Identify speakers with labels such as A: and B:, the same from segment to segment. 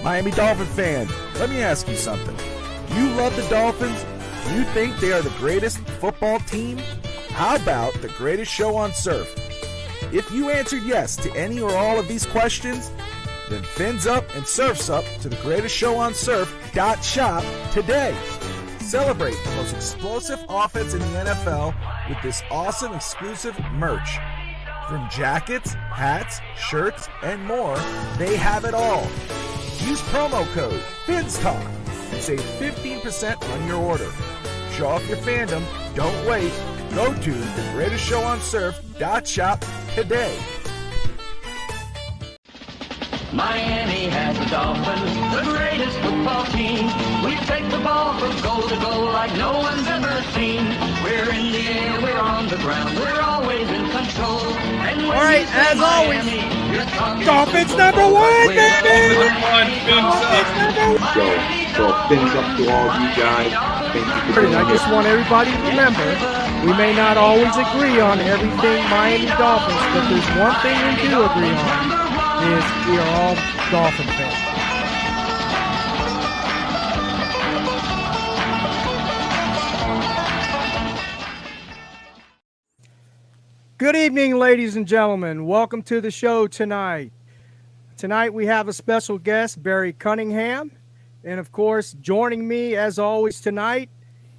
A: Miami Dolphin fan, let me ask you something. Do you love the Dolphins? Do you think they are the greatest football team? How about the greatest show on surf? If you answered yes to any or all of these questions, then fins up and surfs up to the greatest show on surf.shop today. Celebrate the most explosive offense in the NFL with this awesome exclusive merch. From jackets, hats, shirts, and more, they have it all. Use promo code FINSTALK and save 15% on your order. Show off your fandom. Don't wait. Go to thegreatestshowonsurf.shop today.
B: Miami has the Dolphins, the greatest football team. We take the ball from goal to goal like no one's ever seen. We're in the air, we're on the ground, we're always in control. And when
C: all right, as always, Dolphins number one, baby!
D: So fins up to all you guys. Thank you for doing
C: I just want everybody to remember, we may not always agree on everything Miami Dolphins, but there's one thing we do agree on, is we are all Dolphin fans. Good evening, ladies and gentlemen. Welcome to the show tonight. Tonight we have a special guest, Barry Cunningham. And of course, joining me as always tonight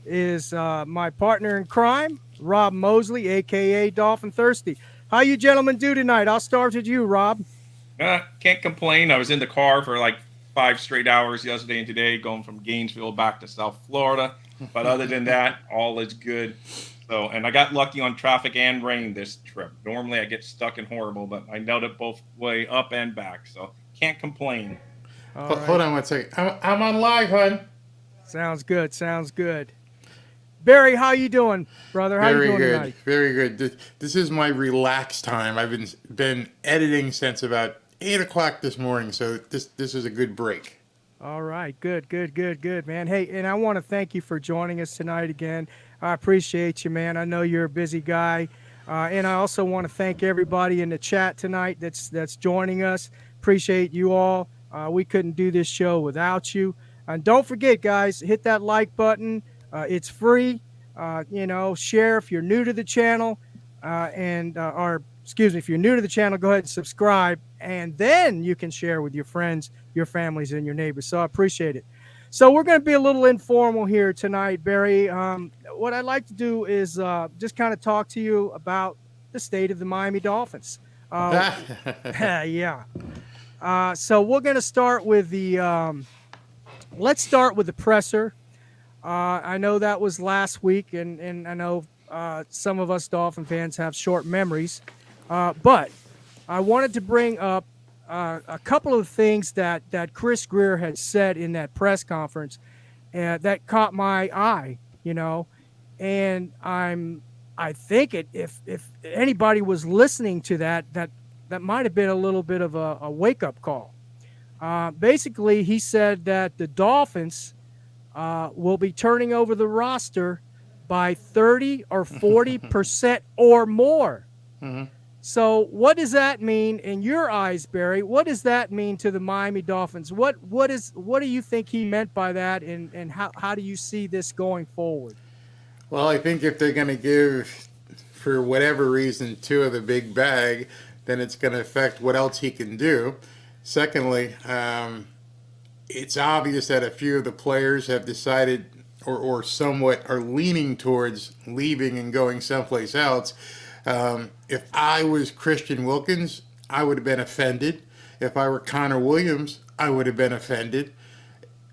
C: is my partner in crime, Rob Mosley, a.k.a. Dolphin Thirsty. How you gentlemen do tonight? I'll start with you, Rob.
E: Can't complain. I was in the car for like 5 straight hours yesterday and today, going from Gainesville back to South Florida. But other than that, all is good. So, and I got lucky on traffic and rain this trip. Normally I get stuck in horrible, but I nailed it both way up and back. So can't complain.
C: Right.
F: Hold on one second. I'm on live, hon.
C: Sounds good. Sounds good. Barry, how you doing, brother? How you doing tonight?
F: Very good. This is my relaxed time. I've been editing since about 8 o'clock this morning, so this is a good break.
C: All right, good, man. Hey, and I want to thank you for joining us tonight again. I appreciate you, man. I know you're a busy guy, and I also want to thank everybody in the chat tonight that's joining us. Appreciate you all. We couldn't do this show without you. And don't forget, guys, hit that like button. It's free. Share if you're new to the channel, if you're new to the channel, go ahead and subscribe, and then you can share with your friends, your families, and your neighbors. So I appreciate it. So we're going to be a little informal here tonight, Barry. What I'd like to do is just kind of talk to you about the state of the Miami Dolphins. Yeah. So we're going to start with let's start with the presser. I know that was last week, and I know some of us Dolphin fans have short memories. But I wanted to bring up a couple of things that Chris Greer had said in that press conference that caught my eye, and I think if anybody was listening to that might have been a little bit of a wake-up call. Basically, he said that the Dolphins will be turning over the roster by 30 or 40% or more. Mm-hmm. So what does that mean in your eyes, Barry? What does that mean to the Miami Dolphins? What do you think he meant by that, and how do you see this going forward?
F: Well, I think if they're going to give, for whatever reason, 2 of the big bag, then it's going to affect what else he can do. Secondly, it's obvious that a few of the players have decided or somewhat are leaning towards leaving and going someplace else. If I was Christian Wilkins, I would have been offended. If I were Connor Williams, I would have been offended.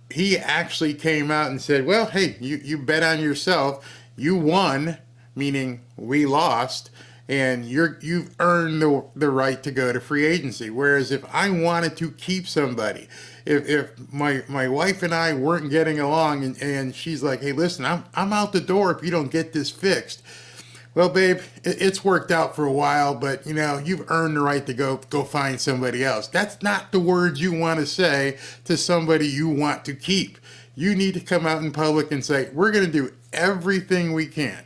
F: He actually came out and said, well, hey, you bet on yourself. You won, meaning we lost, and you've earned the right to go to free agency. Whereas if I wanted to keep somebody, if my wife and I weren't getting along and she's like, hey, listen, I'm out the door if you don't get this fixed. Well, babe, it's worked out for a while, but, you've earned the right to go find somebody else. That's not the words you want to say to somebody you want to keep. You need to come out in public and say, we're going to do everything we can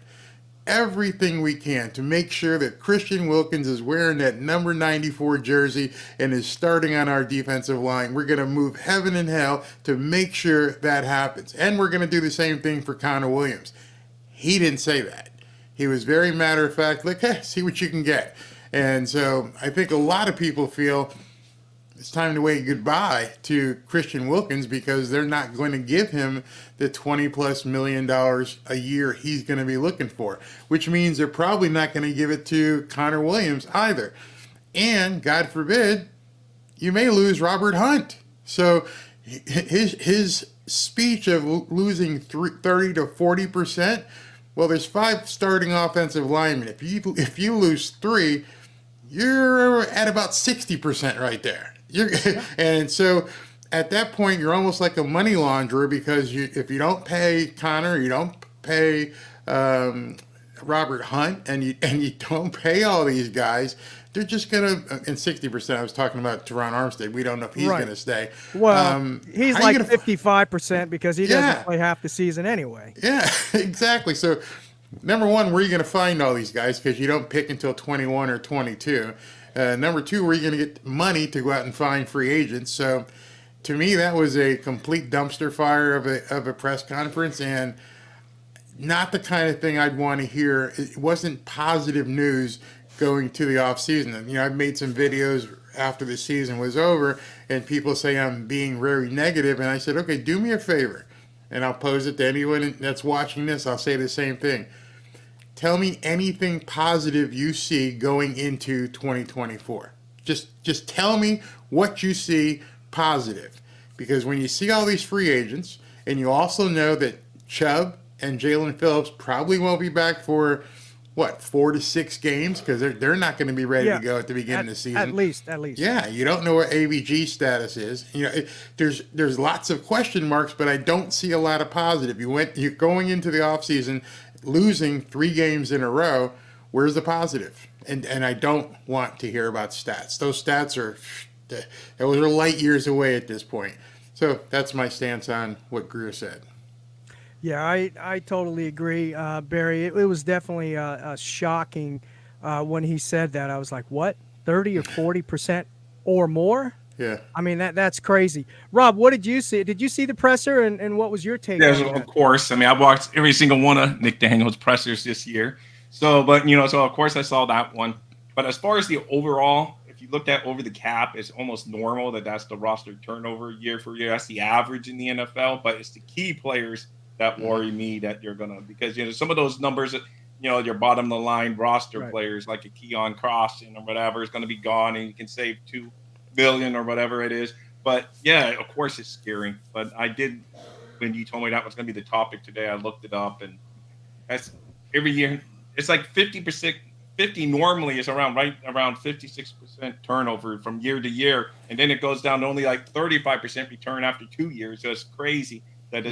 F: everything we can to make sure that Christian Wilkins is wearing that number 94 jersey and is starting on our defensive line. We're going to move heaven and hell to make sure that happens. And we're going to do the same thing for Connor Williams. He didn't say that. He was very matter of fact, like, hey, see what you can get. And so I think a lot of people feel it's time to wave goodbye to Christian Wilkins because they're not going to give him the $20+ million a year he's going to be looking for, which means they're probably not going to give it to Connor Williams either. And God forbid, you may lose Robert Hunt. So his speech of losing 30 to 40%, well, there's 5 starting offensive linemen. If you lose 3, you're at about 60% right there. And so at that point, you're almost like a money launderer because if you don't pay Connor, you don't pay Robert Hunt, and you don't pay all these guys, they're just gonna. And 60%, I was talking about Teron Armstead. We don't know if he's gonna stay.
C: Well, he's like 55% because he doesn't play half the season anyway.
F: Yeah, exactly. So, number one, where are you gonna find all these guys? Because you don't pick until 21 or 22. Number 2, where are you going to get money to go out and find free agents? So, to me, that was a complete dumpster fire of a press conference, and not the kind of thing I'd want to hear. It wasn't positive news going to the off season. I've made some videos after the season was over, and people say I'm being very negative, and I said, okay, do me a favor, and I'll pose it to anyone that's watching this. I'll say the same thing. Tell me anything positive you see going into 2024. Just tell me what you see positive. Because when you see all these free agents, and you also know that Chubb and Jalen Phillips probably won't be back for, 4 to 6 games? Because they're not going to be ready to go at the beginning of the season.
C: At least.
F: Yeah, you don't know what AVG status is. There's lots of question marks, but I don't see a lot of positive. You're going into the offseason losing 3 games in a row. Where's the positive? And I don't want to hear about stats. Those stats those are light years away at this point. So that's my stance on what Greer said.
C: Yeah, I totally agree, Barry. It was definitely shocking when he said that. I was like, what? 30 or 40% or more?
F: Yeah.
C: I mean, that's crazy. Rob, what did you see? Did you see the presser, and what was your take on that?
E: Of course. I mean, I watched every single one of Nick Daniels' pressers this year. So of course I saw that one. But as far as the overall, if you looked at over the cap, it's almost normal that's the roster turnover year for year. That's the average in the NFL. But it's the key players that worry me that you're going to, because, some of those numbers, your bottom of the line roster players like a Keon Crossen or whatever is going to be gone, and you can save $2 billion or whatever it is. But yeah, of course it's scary. But I did, when you told me that was going to be the topic today, I looked it up, and that's every year. It's like 50%. 50 normally is around 56% turnover from year to year, and then it goes down to only like 35% return after 2 years. So it's crazy that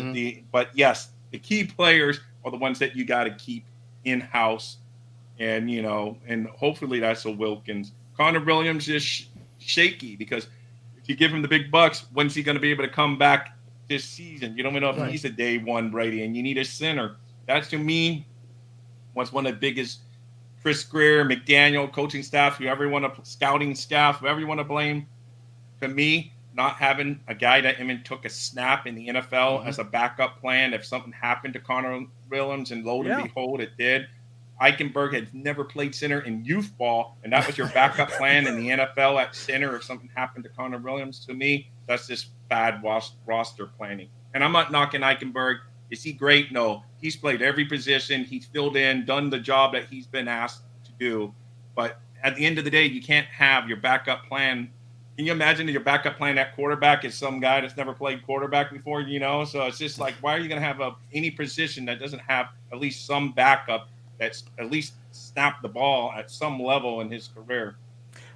E: but yes, the key players are the ones that you got to keep in house, and and hopefully that's a Wilkins. Connor Williams is shaky because if you give him the big bucks, when's he going to be able to come back this season? You don't know if he's a day one Brady, and you need a center. That's, to me, what's one of the biggest. Chris Greer, McDaniel, coaching staff, scouting staff, whoever you want to blame. To me, not having a guy that even took a snap in the NFL as a backup plan if something happened to Connor Williams, and lo and behold, it did. Eichenberg had never played center in youth ball, and that was your backup plan in the NFL at center if something happened to Connor Williams. To me, that's just bad roster planning. And I'm not knocking Eichenberg. Is he great? No. He's played every position. He's filled in, done the job that he's been asked to do. But at the end of the day, you can't have your backup plan. Can you imagine that your backup plan at quarterback is some guy that's never played quarterback before, So it's just like, why are you going to have any position that doesn't have at least some backup that's at least snapped the ball at some level in his career?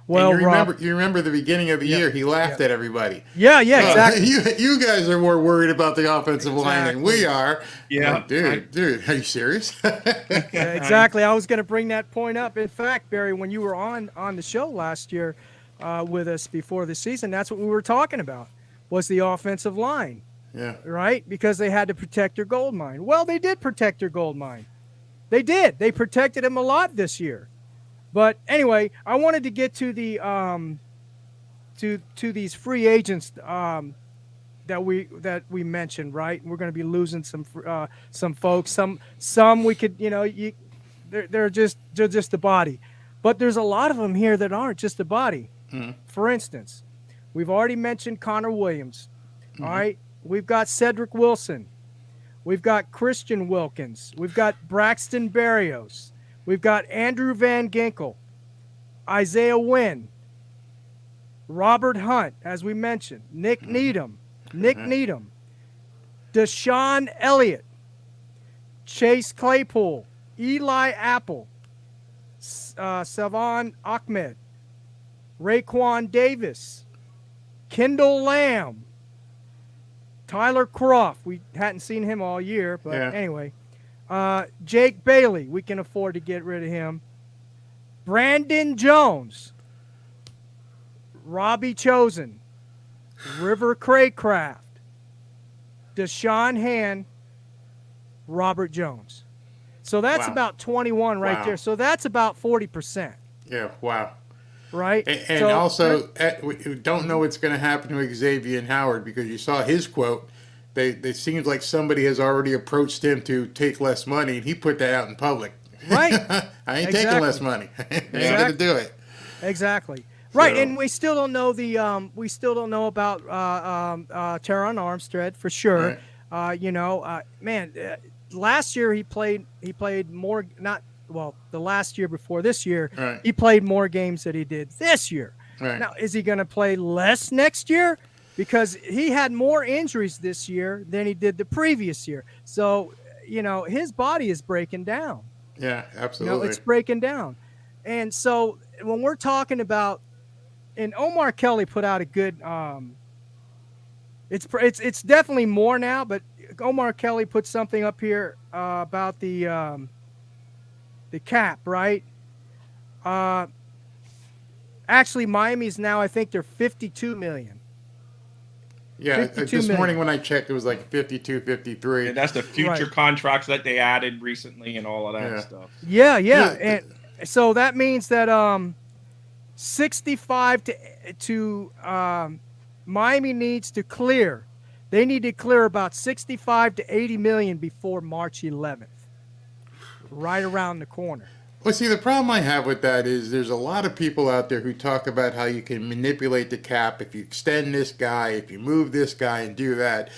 C: Well,
F: and you remember the beginning of the year, he laughed at everybody.
C: Yeah, exactly.
F: You guys are more worried about the offensive line than we are.
E: Yeah.
F: Dude, are you serious?
C: Exactly. I was going to bring that point up. In fact, Barry, when you were on the show last year with us before the season, that's what we were talking about, was the offensive line.
F: Yeah.
C: Right? Because they had to protect their gold mine. Well, they did protect their gold mine. They did. They protected him a lot this year. But anyway, I wanted to get to the to these free agents that we mentioned, right? We're going to be losing some folks. Some we could, they're just a body. But there's a lot of them here that aren't just a body.
F: Mm-hmm.
C: For instance, we've already mentioned Connor Williams. Mm-hmm. All right, we've got Cedric Wilson. We've got Christian Wilkins. We've got Braxton Berrios. We've got Andrew Van Ginkel, Isaiah Wynn, Robert Hunt, as we mentioned, Nick Needham, Deshaun Elliott, Chase Claypool, Eli Apple, Savon Ahmed, Raekwon Davis, Kendall Lamb, Tyler Croft. We hadn't seen him all year, but anyway. Jake Bailey, we can afford to get rid of him. Brandon Jones, Robbie Chosen, River Craycraft, Deshaun Hand, Robert Jones. So that's about 21 right there. So that's about 40%.
F: Yeah, wow.
C: Right?
F: And so, also, we don't know what's going to happen to Xavier Howard because you saw his quote. They seems like somebody has already approached him to take less money, and he put that out in public.
C: Right.
F: I ain't taking less money. I ain't going to do it.
C: Exactly. Right, so, and we still don't know about Teron Armstead for sure. Right. Last year he played more. The last year before this year, right. He played more games than he did this year.
F: Right.
C: Now, is he going to play less next year? Because he had more injuries this year than he did the previous year. So, his body is breaking down.
F: Yeah, absolutely.
C: It's breaking down. And so when we're talking about, and Omar Kelly put out a good, it's definitely more now, but Omar Kelly put something up here about the cap, right? Actually, Miami's now, I think they're $52 million.
F: Yeah, this morning when I checked, it was like 52, 53.
E: Yeah, that's the future contracts that they added recently and all of that stuff.
C: Yeah. And so that means that 65 to Miami needs to clear. They need to clear about 65 to 80 million before March 11th. Right around the corner.
F: Well, see, the problem I have with that is there's a lot of people out there who talk about how you can manipulate the cap if you extend this guy, if you move this guy and do that.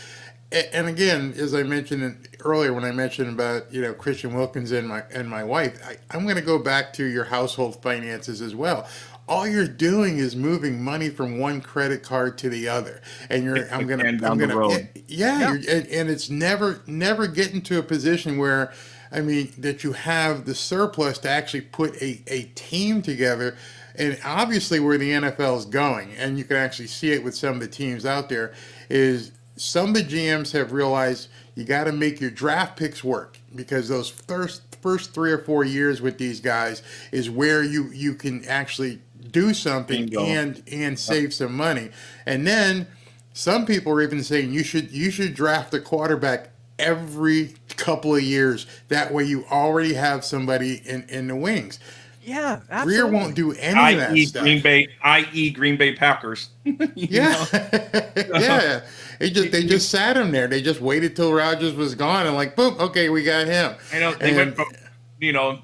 F: And again, as I mentioned earlier when I mentioned about, Christian Wilkins and my wife, I'm going to go back to your household finances as well. All you're doing is moving money from one credit card to the other, and and it's never getting to a position where, that you have the surplus to actually put a team together. And obviously where the NFL is going, and you can actually see it with some of the teams out there, is some of the GMs have realized you got to make your draft picks work, because those first 3 or 4 years with these guys is where you can actually do something and save some money. And then some people are even saying you should draft a quarterback every couple of years. That way you already have somebody in the wings.
C: Yeah, absolutely.
F: Greer won't do any of that stuff.
E: Green Bay Packers.
F: Yeah. Yeah. They just sat him there. They just waited till Rodgers was gone and like, boom, okay, we got him.
E: I know they went from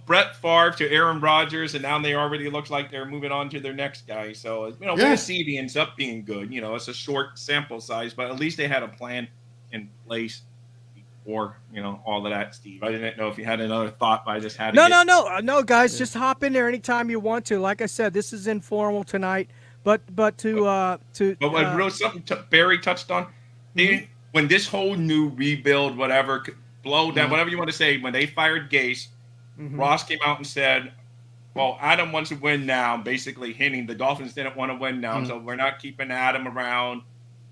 E: Brett Favre to Aaron Rodgers, and now they already looks like they're moving on to their next guy. So, we're going to see if he ends up being good. It's a short sample size, but at least they had a plan in place before, all of that, Steve. I didn't know if you had another thought, but I just had to
C: No, guys, just hop in there anytime you want to. Like I said, this is informal tonight, but
E: something Barry touched on, when this whole new rebuild, whatever, blow down, whatever you want to say, when they fired Gase, Ross came out and said, well, Adam wants to win now, basically hinting the Dolphins didn't want to win now, so we're not keeping Adam around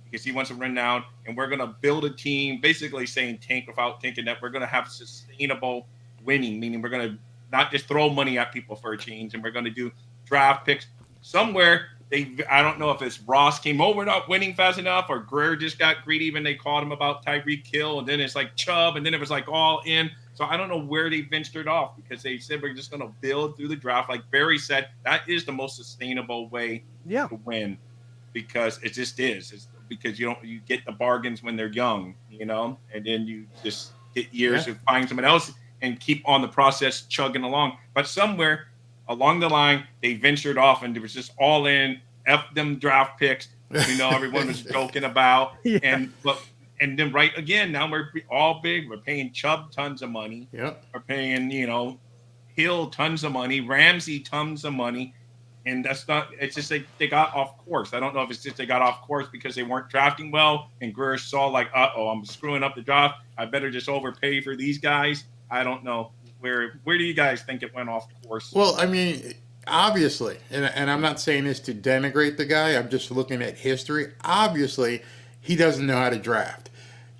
E: because he wants to win now, and we're going to build a team, basically saying tank without thinking that we're going to have sustainable winning, meaning we're going to not just throw money at people for a change, and we're going to do draft picks. Somewhere I don't know if it's Ross came over not winning fast enough, or Greer just got greedy when they called him about Tyreek Hill, and then it's like Chubb, and then it was like all in. So I don't know where they ventured off, because they said we're just going to build through the draft. Like Barry said, that is the most sustainable way to win, because it just is. It's because you get the bargains when they're young, and then you just get years to find someone else and keep on the process chugging along. But somewhere along the line, they ventured off, and it was just all in. F them draft picks, everyone was joking about, and then right again, now we're all big. We're paying Chubb tons of money.
F: Yep.
E: We're paying Hill tons of money, Ramsey tons of money, and that's not. It's just they got off course. I don't know if it's just they got off course because they weren't drafting well, and Greer saw like, I'm screwing up the draft. I better just overpay for these guys. I don't know. Where do you guys think it went off course?
F: Well, I mean, obviously, and I'm not saying this to denigrate the guy. I'm just looking at history. Obviously, he doesn't know how to draft.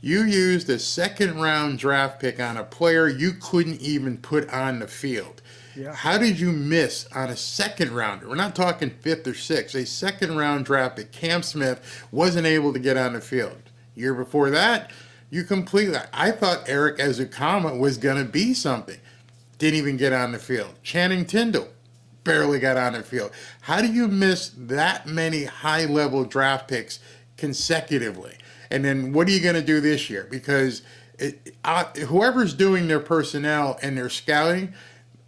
F: You used a second-round draft pick on a player you couldn't even put on the field.
C: Yeah.
F: How did you miss on a second rounder? We're not talking fifth or sixth. A second-round draft pick. Cam Smith wasn't able to get on the field. Year before that, you completely. I thought Eric Ezukama was going to be something. Didn't even get on the field. Channing Tindall barely got on the field. How do you miss that many high-level draft picks consecutively? And then what are you going to do this year? Because whoever's doing their personnel and their scouting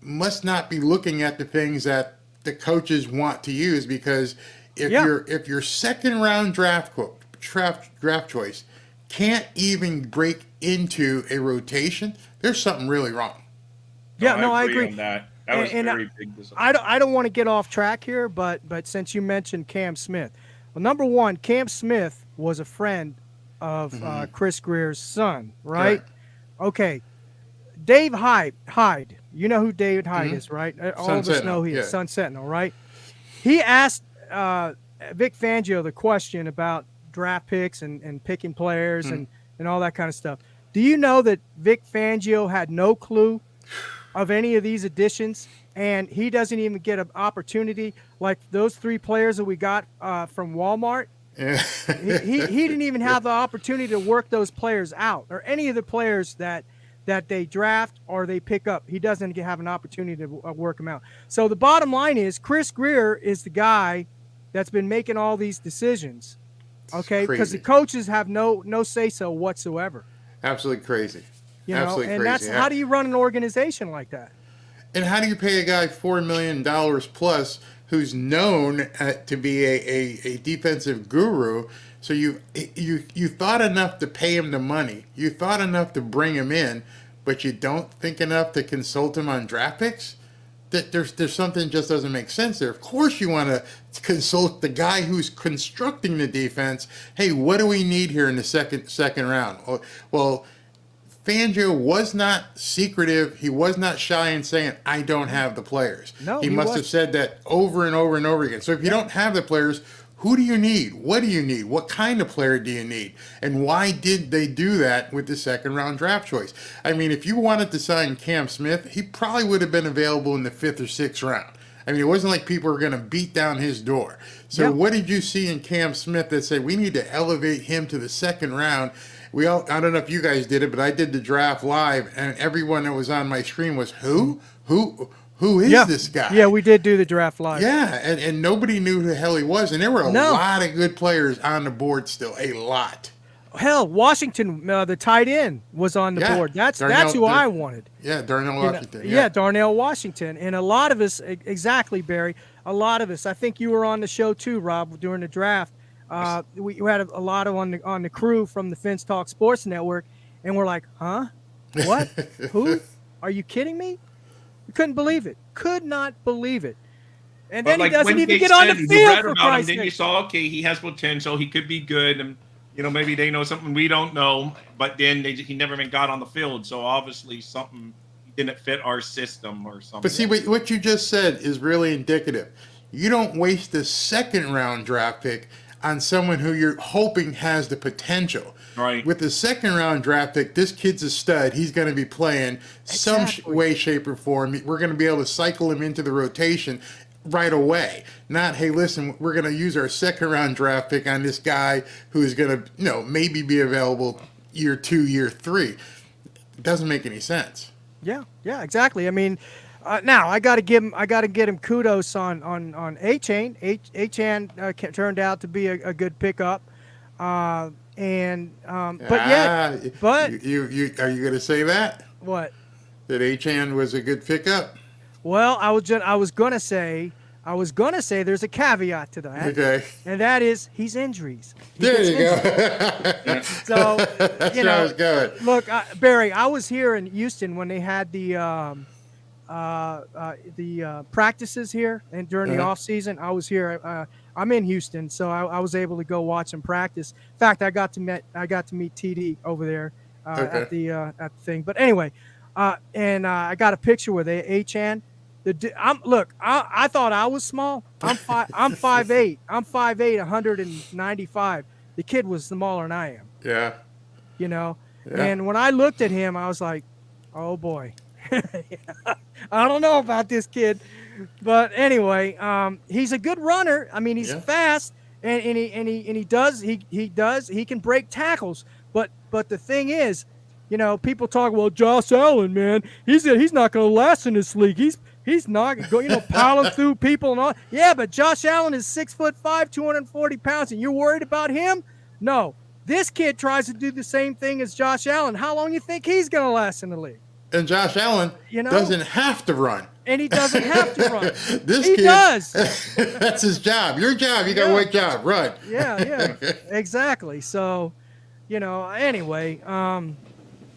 F: must not be looking at the things that the coaches want to use. Because if your second-round draft choice can't even break into a rotation, there's something really wrong.
C: Yeah, I agree
E: on that. That was very big disappointment.
C: I don't want to get off track here, but since you mentioned Cam Smith, well, number one, Cam Smith was a friend of Chris Greer's son, right?
F: Correct.
C: Okay, Dave Hyde. You know who David Hyde is, right? All of us know he is. Sun Sentinel, right? He asked Vic Fangio the question about draft picks and picking players and all that kind of stuff. Do you know that Vic Fangio had no clue of any of these additions, and he doesn't even get an opportunity like those 3 players that we got from Walmart? he didn't even have the opportunity to work those players out, or any of the players that they draft or they pick up. He doesn't have an opportunity to work them out. So the bottom line is Chris Greer is the guy that's been making all these decisions, okay? Because the coaches have no say-so whatsoever.
F: Absolutely crazy.
C: Absolutely crazy. That's how do you run an organization like that?
F: And how do you pay a guy $4 million plus who's known to be a defensive guru? So you thought enough to pay him the money. You thought enough to bring him in, but you don't think enough to consult him on draft picks? That there's something just doesn't make sense there. Of course you want to consult the guy who's constructing the defense. Hey, what do we need here in the second round? Well, Fangio was not secretive. He was not shy in saying, I don't have the players.
C: No,
F: he must have said that over and over and over again. So if you don't have the players, who do you need? What do you need? What kind of player do you need? And why did they do that with the second-round draft choice? I mean, if you wanted to sign Cam Smith, he probably would have been available in the 5th or 6th round. I mean, it wasn't like people were going to beat down his door. So what did you see in Cam Smith that said, we need to elevate him to the second round? I don't know if you guys did it, but I did the draft live, and everyone that was on my screen was, who is this guy?
C: Yeah, we did do the draft live.
F: Yeah, and nobody knew who the hell he was, and there were a lot of good players on the board still, a lot.
C: Hell, Washington, the tight end, was on the board. That's who I wanted.
F: Yeah, Darnell Washington.
C: Yeah, Darnell Washington. And a lot of us, exactly, Barry, a lot of us, I think you were on the show too, Rob, during the draft. We had a lot of on the crew from the Fins Talk Sports Network, and we're like, huh? What? Who? Are you kidding me? We couldn't believe it. Could not believe it. And then he doesn't even get on the field, for Christ's sake.
E: Then you saw, okay, he has potential. He could be good. And, maybe they know something we don't know. But then he never even got on the field. So obviously something didn't fit our system or something.
F: But see, what you just said is really indicative. You don't waste a second-round draft pick on someone who you're hoping has the potential.
E: Right.
F: With the second-round draft pick, this kid's a stud. He's going to be playing some way, shape, or form. We're going to be able to cycle him into the rotation. right away. Not, hey, listen, we're going to use our second round draft pick on this guy who's going to, maybe be available year 2, year 3. It doesn't make any sense.
C: Yeah, exactly. I mean, now I got to get him kudos on A-Chain. A-Chain turned out to be a good pickup. But you are you
F: going to say that?
C: What?
F: That A-Chan was a good pickup?
C: Well, I was gonna say there's a caveat to that.
F: Okay.
C: And that is he's injuries.
F: There you go.
C: So
F: That's where I was going.
C: Look, Barry, I was here in Houston when they had the practices here and during the off season. I was here. I'm in Houston, so I was able to go watch them practice. In fact, I got to meet TD over there at the thing. But anyway, I got a picture with A-Chan. I thought I was small. I'm 5'8". I'm 5'8", 195. The kid was smaller than I am.
F: Yeah.
C: Yeah. And when I looked at him, I was like, oh boy. I don't know about this kid. But anyway, he's a good runner. I mean, he's fast and he can break tackles. But the thing is, people talk, well, Josh Allen, man, he's not going to last in this league. He's not going, piling through people and all. Yeah, but Josh Allen is 6'5", 240 pounds, and you're worried about him? No. This kid tries to do the same thing as Josh Allen. How long you think he's going to last in the league?
F: And Josh Allen doesn't have to run.
C: And he doesn't have to run.
F: He
C: kid does.
F: That's his job. Your job. You got one job. Run.
C: Yeah, exactly. So, anyway,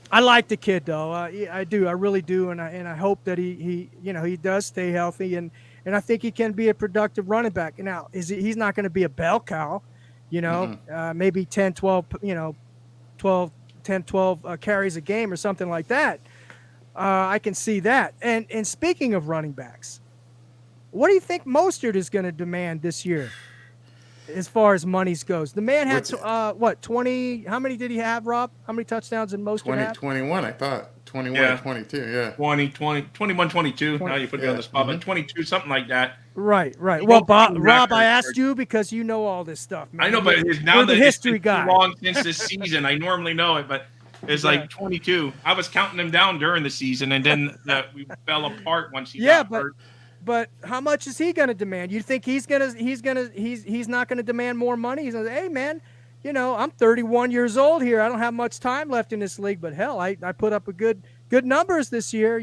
C: I like the kid though. I do. I really do, and I hope that he does stay healthy, and I think he can be a productive running back. Now, he's not going to be a bell cow, maybe 10, 12, 12 carries a game or something like that. I can see that. And speaking of running backs, what do you think Mostert is going to demand this year? As far as monies goes, the man had 20. How many did he have, Rob? How many touchdowns in Mostert have?
F: 21, I thought. 21, 22, yeah.
E: 21, 22. Now you put me on the spot, but 22, something like that.
C: Right. Well, Rob, I asked you because you know all this stuff, man.
E: I know, but now
C: the history guy.
E: Too long since this season. I normally know it, but it's like 22. I was counting them down during the season, and then we fell apart once he got hurt.
C: But how much is he going to demand? You think he's not going to demand more money? He's going to say, hey, man, I'm 31 years old here. I don't have much time left in this league, but hell, I put up a good numbers this year.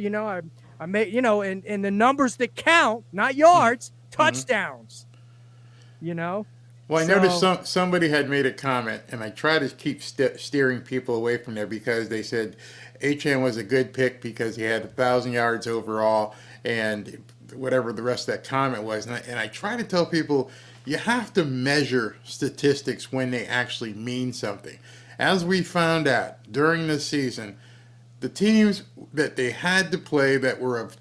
C: I made, and the numbers that count, not yards, touchdowns. Well,
F: I noticed somebody had made a comment, and I try to keep steering people away from there because they said A-Chan was a good pick because he had 1,000 yards overall and whatever the rest of that comment was. And I try to tell people you have to measure statistics when they actually mean something. As we found out during the season, the teams that they had to play that were of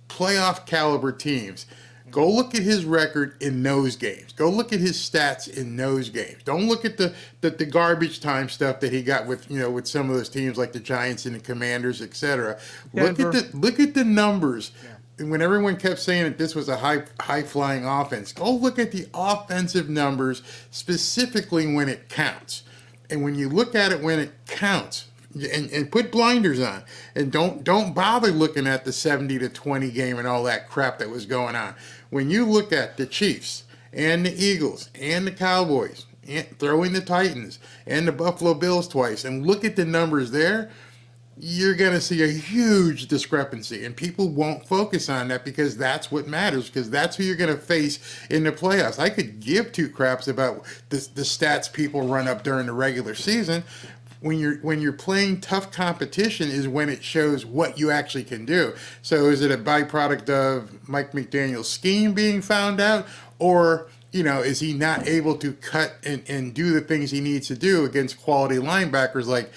F: playoff caliber teams, go look at his record in those games. Go look at his stats in those games. Don't look at the garbage time stuff that he got with with some of those teams like the Giants and the Commanders, etc. Look at the numbers. Yeah. And when everyone kept saying that this was a high flying offense, go look at the offensive numbers specifically when it counts. And when you look at it when it counts, and put blinders on, and don't bother looking at the 70-20 game and all that crap that was going on. When you look at the Chiefs and the Eagles and the Cowboys, and throw in the Titans and the Buffalo Bills twice, and look at the numbers there, you're going to see a huge discrepancy, and people won't focus on that because that's what matters, because that's who you're going to face in the playoffs. I could give two craps about the stats people run up during the regular season. When you're playing tough competition is when it shows what you actually can do. So is it a byproduct of Mike McDaniel's scheme being found out, or is he not able to cut and do the things he needs to do against quality linebackers like,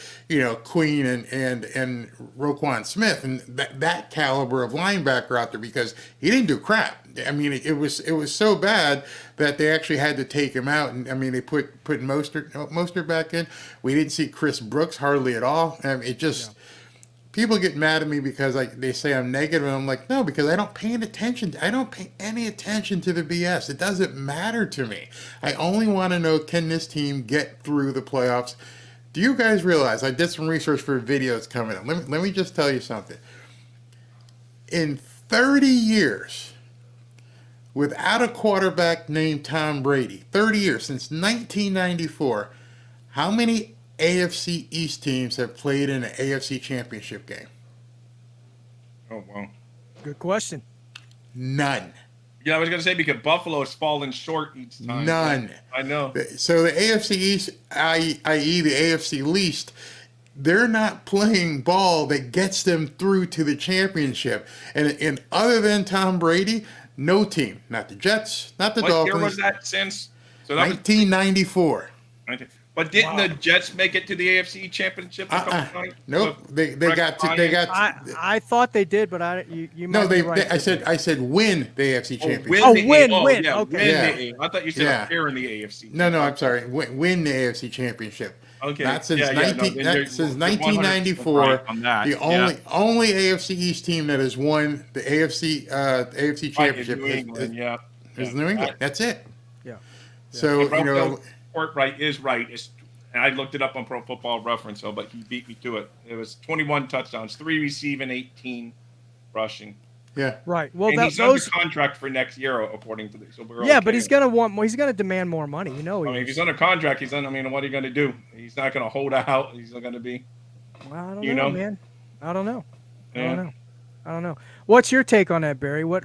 F: Queen and Roquan Smith and that caliber of linebacker out there, because he didn't do crap. I mean, it was so bad that they actually had to take him out. And I mean, they put Mostert back in. We didn't see Chris Brooks hardly at all. I mean, people get mad at me because they say I'm negative, and I'm like, no, because I don't pay any attention. I don't pay any attention to the BS. It doesn't matter to me. I only want to know, can this team get through the playoffs? Do you guys realize I did some research for videos coming up? Let me just tell you something. In 30 years, without a quarterback named Tom Brady, 30 years, since 1994, how many AFC East teams have played in an AFC Championship game?
E: Oh, wow.
C: Good question.
F: None.
E: Yeah, I was going to say because Buffalo has fallen short each time.
F: None.
E: I know.
F: So the AFC East, i.e. the AFC least, they're not playing ball that gets them through to the championship. And other than Tom Brady, no team, not the Jets, not the Dolphins.
E: What year was that since? So that
F: 1994.
E: But didn't the Jets make it to the AFC Championship a couple times?
F: Nope. They got.
C: I thought they did, but you might be right.
F: I said win the AFC Championship.
C: Win.
E: Yeah,
C: Okay.
E: I thought you said appear in the AFC.
F: No, I'm sorry. Win the AFC Championship.
E: Okay.
F: Not since since 1994.
E: Right on that.
F: The only AFC East team that has won the AFC Championship
E: New England,
F: is New England. That's it.
C: Yeah.
F: So
E: Courtwright is right. And I looked it up on Pro Football Reference, but he beat me to it. It was 21 touchdowns, 3 receiving, 18 rushing.
F: Yeah.
C: Right. Well,
E: and he's under contract for next year, according to this. So we're
C: but he's gonna want more. He's gonna demand more money. You know.
E: If he's under contract, what are you gonna do? He's not gonna hold out. He's not gonna be.
C: Well, I don't know, man. I don't know.
E: Yeah.
C: I don't know. What's your take on that, Barry? What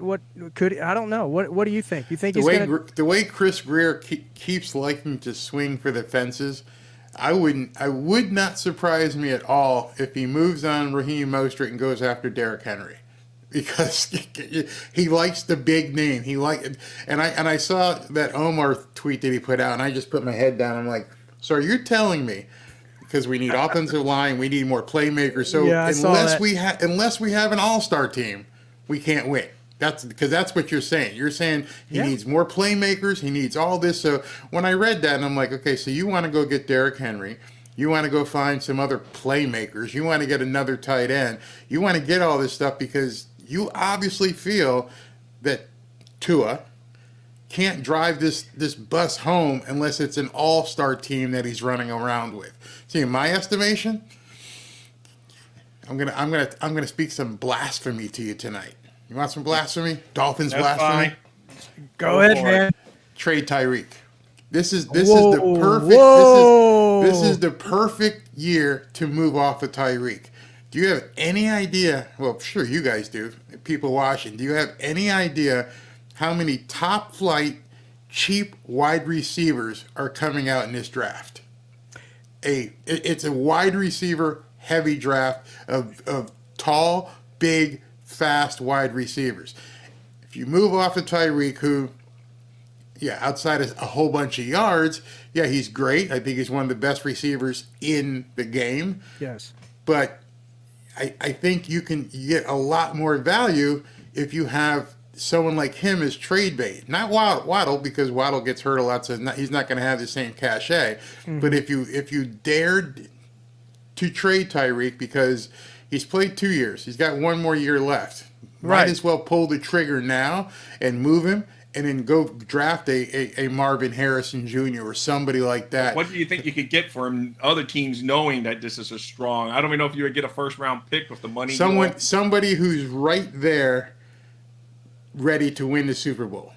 C: could I don't know. What do you think? You think
F: the way Chris Greer keeps liking to swing for the fences? I would not surprise me at all if he moves on Raheem Mostert and goes after Derrick Henry, because he likes the big name. And I saw that Omar tweet that he put out, and I just put my head down. I'm like, so you're telling me, because we need offensive line, we need more playmakers. So unless we have an all-star team, we can't win. That's what you're saying. You're saying he needs more playmakers. He needs all this. So when I read that, and I'm like, okay, so you want to go get Derrick Henry. You want to go find some other playmakers. You want to get another tight end. You want to get all this stuff because you obviously feel that Tua can't drive this bus home unless it's an all-star team that he's running around with. See, in my estimation, I'm gonna speak some blasphemy to you tonight. You want some blasphemy? Dolphins blasphemy?
E: Fine.
C: Go ahead, man.
F: Trade Tyreek. This is the perfect year to move off of Tyreek. Do you have any idea? Well, sure, you guys do. People watching, do you have any idea how many top flight, cheap wide receivers are coming out in this draft? It's a wide receiver heavy draft of tall, big, fast wide receivers. If you move off of Tyreek, who, outside of a whole bunch of yards, he's great. I think he's one of the best receivers in the game.
C: Yes.
F: But I think you can get a lot more value if you have someone like him as trade bait. Not Waddle, because Waddle gets hurt a lot, so he's not going to have the same cachet. Mm-hmm. But if you dared to trade Tyreek, because he's played 2 years, he's got 1 more year left. Might as well pull the trigger now and move him, and then go draft a Marvin Harrison Jr. or somebody like that.
E: What do you think you could get for him? Other teams knowing that this is a strong. I don't even know if you would get a first-round pick with the money.
F: Somebody who's right there, ready to win the Super Bowl.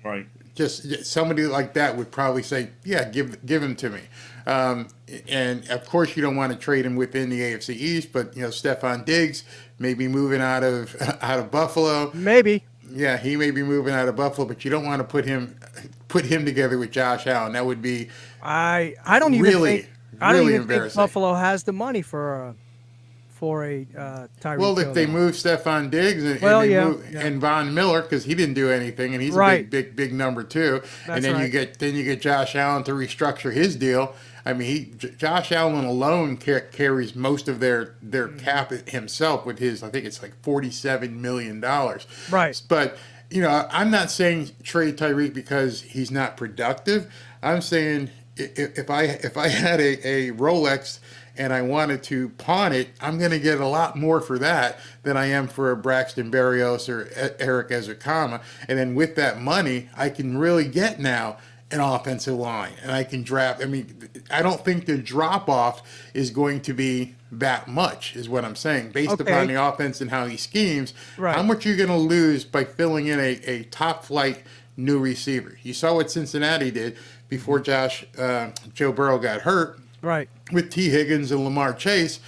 E: Right.
F: Just somebody like that would probably say, give him to me. And of course, you don't want to trade him within the AFC East, but Stephon Diggs may be moving out of Buffalo.
C: Maybe.
F: Yeah, he may be moving out of Buffalo, but you don't want to put him together with Josh Allen. That would be
C: I don't even think Buffalo has the money for a Tyreek.
F: Well, if they move Stephon Diggs and Von Miller, because he didn't do anything, and he's a big number too, and then you get Josh Allen to restructure his deal. I mean, Josh Allen alone carries most of their cap himself with his, I think it's like $47 million.
C: Right.
F: But I'm not saying trade Tyreek because he's not productive. I'm saying if I had a Rolex and I wanted to pawn it, I'm going to get a lot more for that than I am for a Braxton Berrios or Eric Ezekama. And then with that money, I can really get now an offensive line, and I can draft. I mean, I don't think the drop-off is going to be that much, is what I'm saying, based upon the offense and how he schemes.
C: Right.
F: How much are you going to lose by filling in a top-flight new receiver? You saw what Cincinnati did before Joe Burrow got hurt.
C: Right.
F: With T. Higgins and Lamar Chase.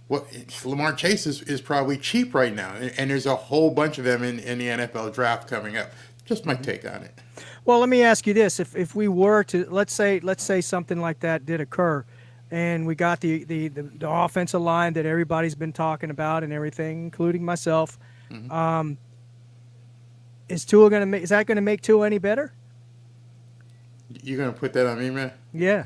F: Well, Lamar Chase is probably cheap right now, and there's a whole bunch of them in the NFL draft coming up. Just my take on it.
C: Well, let me ask you this: if we were to let's say something like that did occur, and we got the offensive line that everybody's been talking about and everything, including myself, is that going to make Tua any better?
F: You going to put that on me, man?
C: Yeah.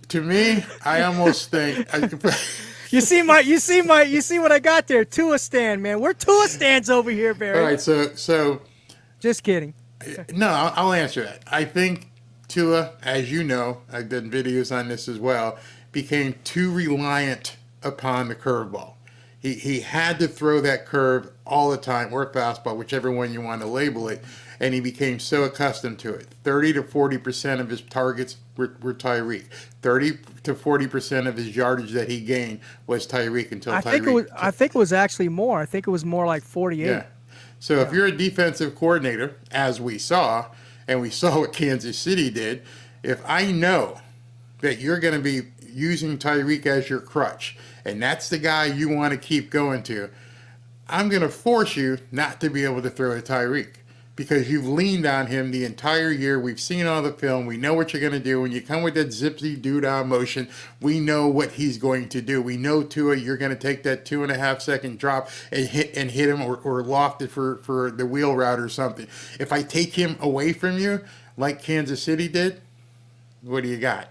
F: To me, I almost think.
C: You see what I got there? Tua stand, man. We're Tua stands over here, Barry.
F: All right, so.
C: Just kidding.
F: No, I'll answer that. I think Tua, as you know, I've done videos on this as well, became too reliant upon the curveball. He had to throw that curve all the time, or fastball, whichever one you want to label it, and he became so accustomed to it. 30 to 40% of his targets were Tyreek. 30 to 40% of his yardage that he gained was Tyreek until Tyreek.
C: I think it was actually more. I think it was more like 48.
F: Yeah. So if you're a defensive coordinator, as we saw, and we saw what Kansas City did, if I know that you're going to be using Tyreek as your crutch, and that's the guy you want to keep going to, I'm going to force you not to be able to throw to Tyreek because you've leaned on him the entire year. We've seen all the film. We know what you're going to do. When you come with that zipsy doo-dah motion, we know what he's going to do. We know, Tua, you're going to take that 2.5-second drop and hit him or loft it for the wheel route or something. If I take him away from you, like Kansas City did, what do you got?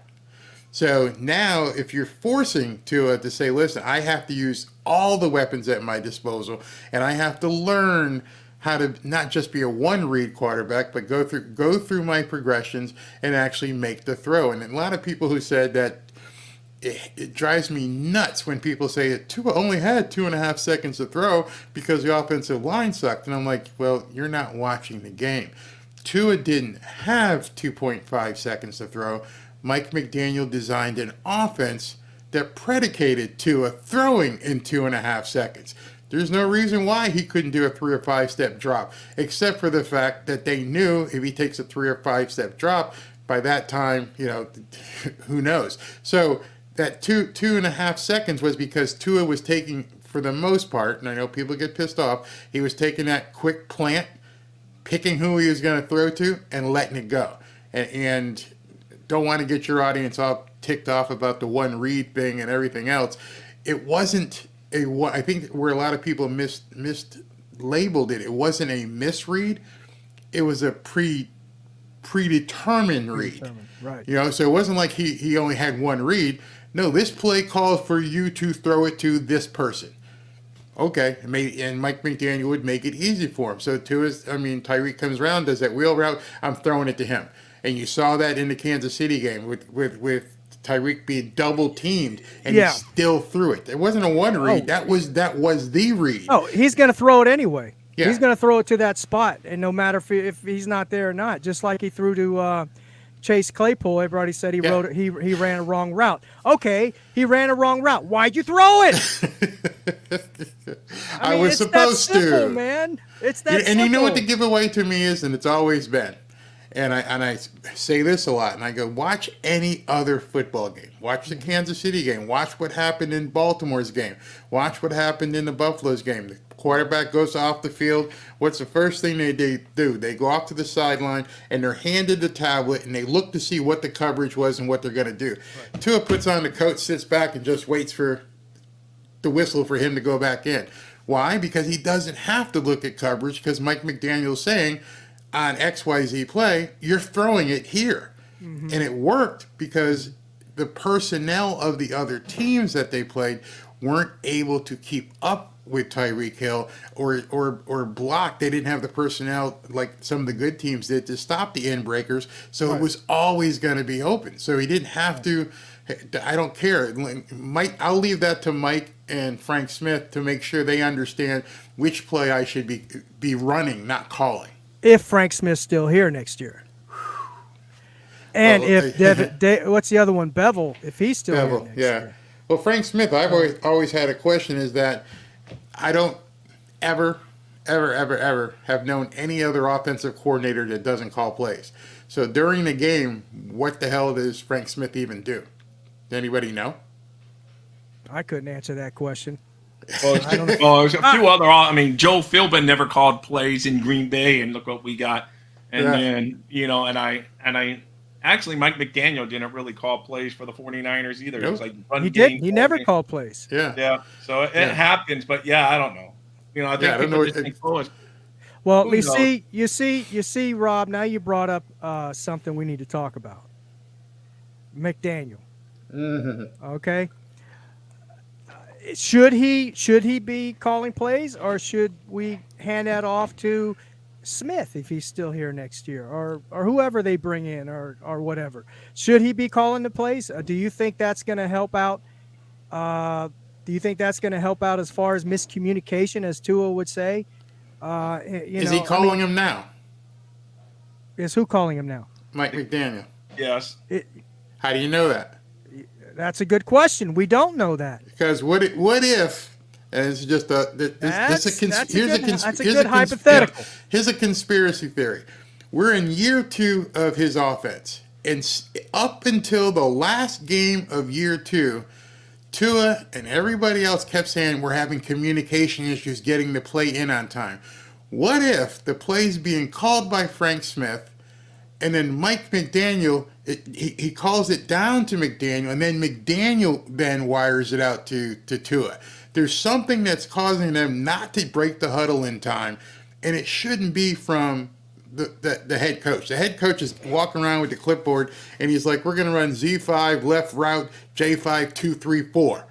F: So now if you're forcing Tua to say, listen, I have to use all the weapons at my disposal, and I have to learn how to not just be a one-read quarterback, but go through my progressions and actually make the throw. And a lot of people who said that it drives me nuts when people say that Tua only had 2.5 seconds to throw because the offensive line sucked. And I'm like, well, you're not watching the game. Tua didn't have 2.5 seconds to throw. Mike McDaniel designed an offense that predicated Tua throwing in 2.5 seconds. There's no reason why he couldn't do a 3 or 5 step drop, except for the fact that they knew if he takes a 3 or 5 step drop, by that time, who knows. So that 2.5 seconds was because Tua was taking, for the most part, and I know people get pissed off, he was taking that quick plant, picking who he was going to throw to, and letting it go. And don't want to get your audience all ticked off about the one read thing and everything else. It wasn't I think where a lot of people mislabeled it. It wasn't a misread. It was a predetermined read.
C: Right.
F: So it wasn't like he only had one read. No, this play calls for you to throw it to this person. Okay, and Mike McDaniel would make it easy for him. So Tyreek comes around, does that wheel route, I'm throwing it to him. And you saw that in the Kansas City game with Tyreek being double teamed, and he still threw it. It wasn't a one read. That was the read.
C: Oh, he's going to throw it anyway.
F: Yeah.
C: He's going to throw it to that spot, and no matter if he's not there or not. Just like he threw to Chase Claypool, everybody said he ran a wrong route. Okay, he ran a wrong route. Why'd you throw it?
F: I was supposed
C: that simple,
F: to,
C: man. It's that simple.
F: And you know what the giveaway to me is, and it's always been. And I say this a lot, and I go, watch any other football game. Watch the Kansas City game. Watch what happened in Baltimore's game. Watch what happened in the Buffalo's game. The quarterback goes off the field. What's the first thing they do? They go off to the sideline, and they're handed the tablet, and they look to see what the coverage was and what they're going to do. Right. Tua puts on the coat, sits back, and just waits for the whistle for him to go back in. Why? Because he doesn't have to look at coverage, because Mike McDaniel's saying, on XYZ play, you're throwing it here. Mm-hmm. And it worked because the personnel of the other teams that they played weren't able to keep up with Tyreek Hill or block. They didn't have the personnel like some of the good teams did to stop the end breakers. So it was always going to be open. So he didn't have to. I don't care. Mike, I'll leave that to Mike and Frank Smith to make sure they understand which play I should be running, not calling.
C: If Frank Smith's still here next year. And if what's the other one? Bevel, if he's still here next year.
F: Well, Frank Smith, I've always had a question is that I don't ever have known any other offensive coordinator that doesn't call plays. So during the game, what the hell does Frank Smith even do? Does anybody know?
C: I couldn't answer that question.
E: Well, there's a few other. I mean, Joe Philbin never called plays in Green Bay, and look what we got. And then and I actually Mike McDaniel didn't really call plays for the 49ers either. Nope. It was like run
C: he
E: game,
C: did. He never called plays.
F: Yeah.
E: So it happens, but I don't know. I think people just think,
C: well, you see, Rob. Now you brought up something we need to talk about. McDaniel.
F: Mm-hmm.
C: Okay. Should he be calling plays, or should we hand that off to Smith if he's still here next year, or whoever they bring in, or whatever? Should he be calling the plays? Do you think that's going to help out? Do you think that's going to help out as far as miscommunication, as Tua would say?
F: Is he calling him now?
C: Is who calling him now?
F: Mike McDaniel.
E: Yes.
F: How do you know that?
C: That's a good question. We don't know that.
F: Because what if, and it's just
C: that's a good hypothetical.
F: Here's a conspiracy theory. We're in year 2 of his offense, and up until the last game of year 2, Tua and everybody else kept saying we're having communication issues getting the play in on time. What if the play's being called by Frank Smith, and then Mike McDaniel, he calls it down to McDaniel, and then McDaniel then wires it out to Tua. There's something that's causing them not to break the huddle in time, and it shouldn't be from the head coach. The head coach is walking around with the clipboard, and he's like, we're going to run Z5, left route, J5, 2, 3, 4.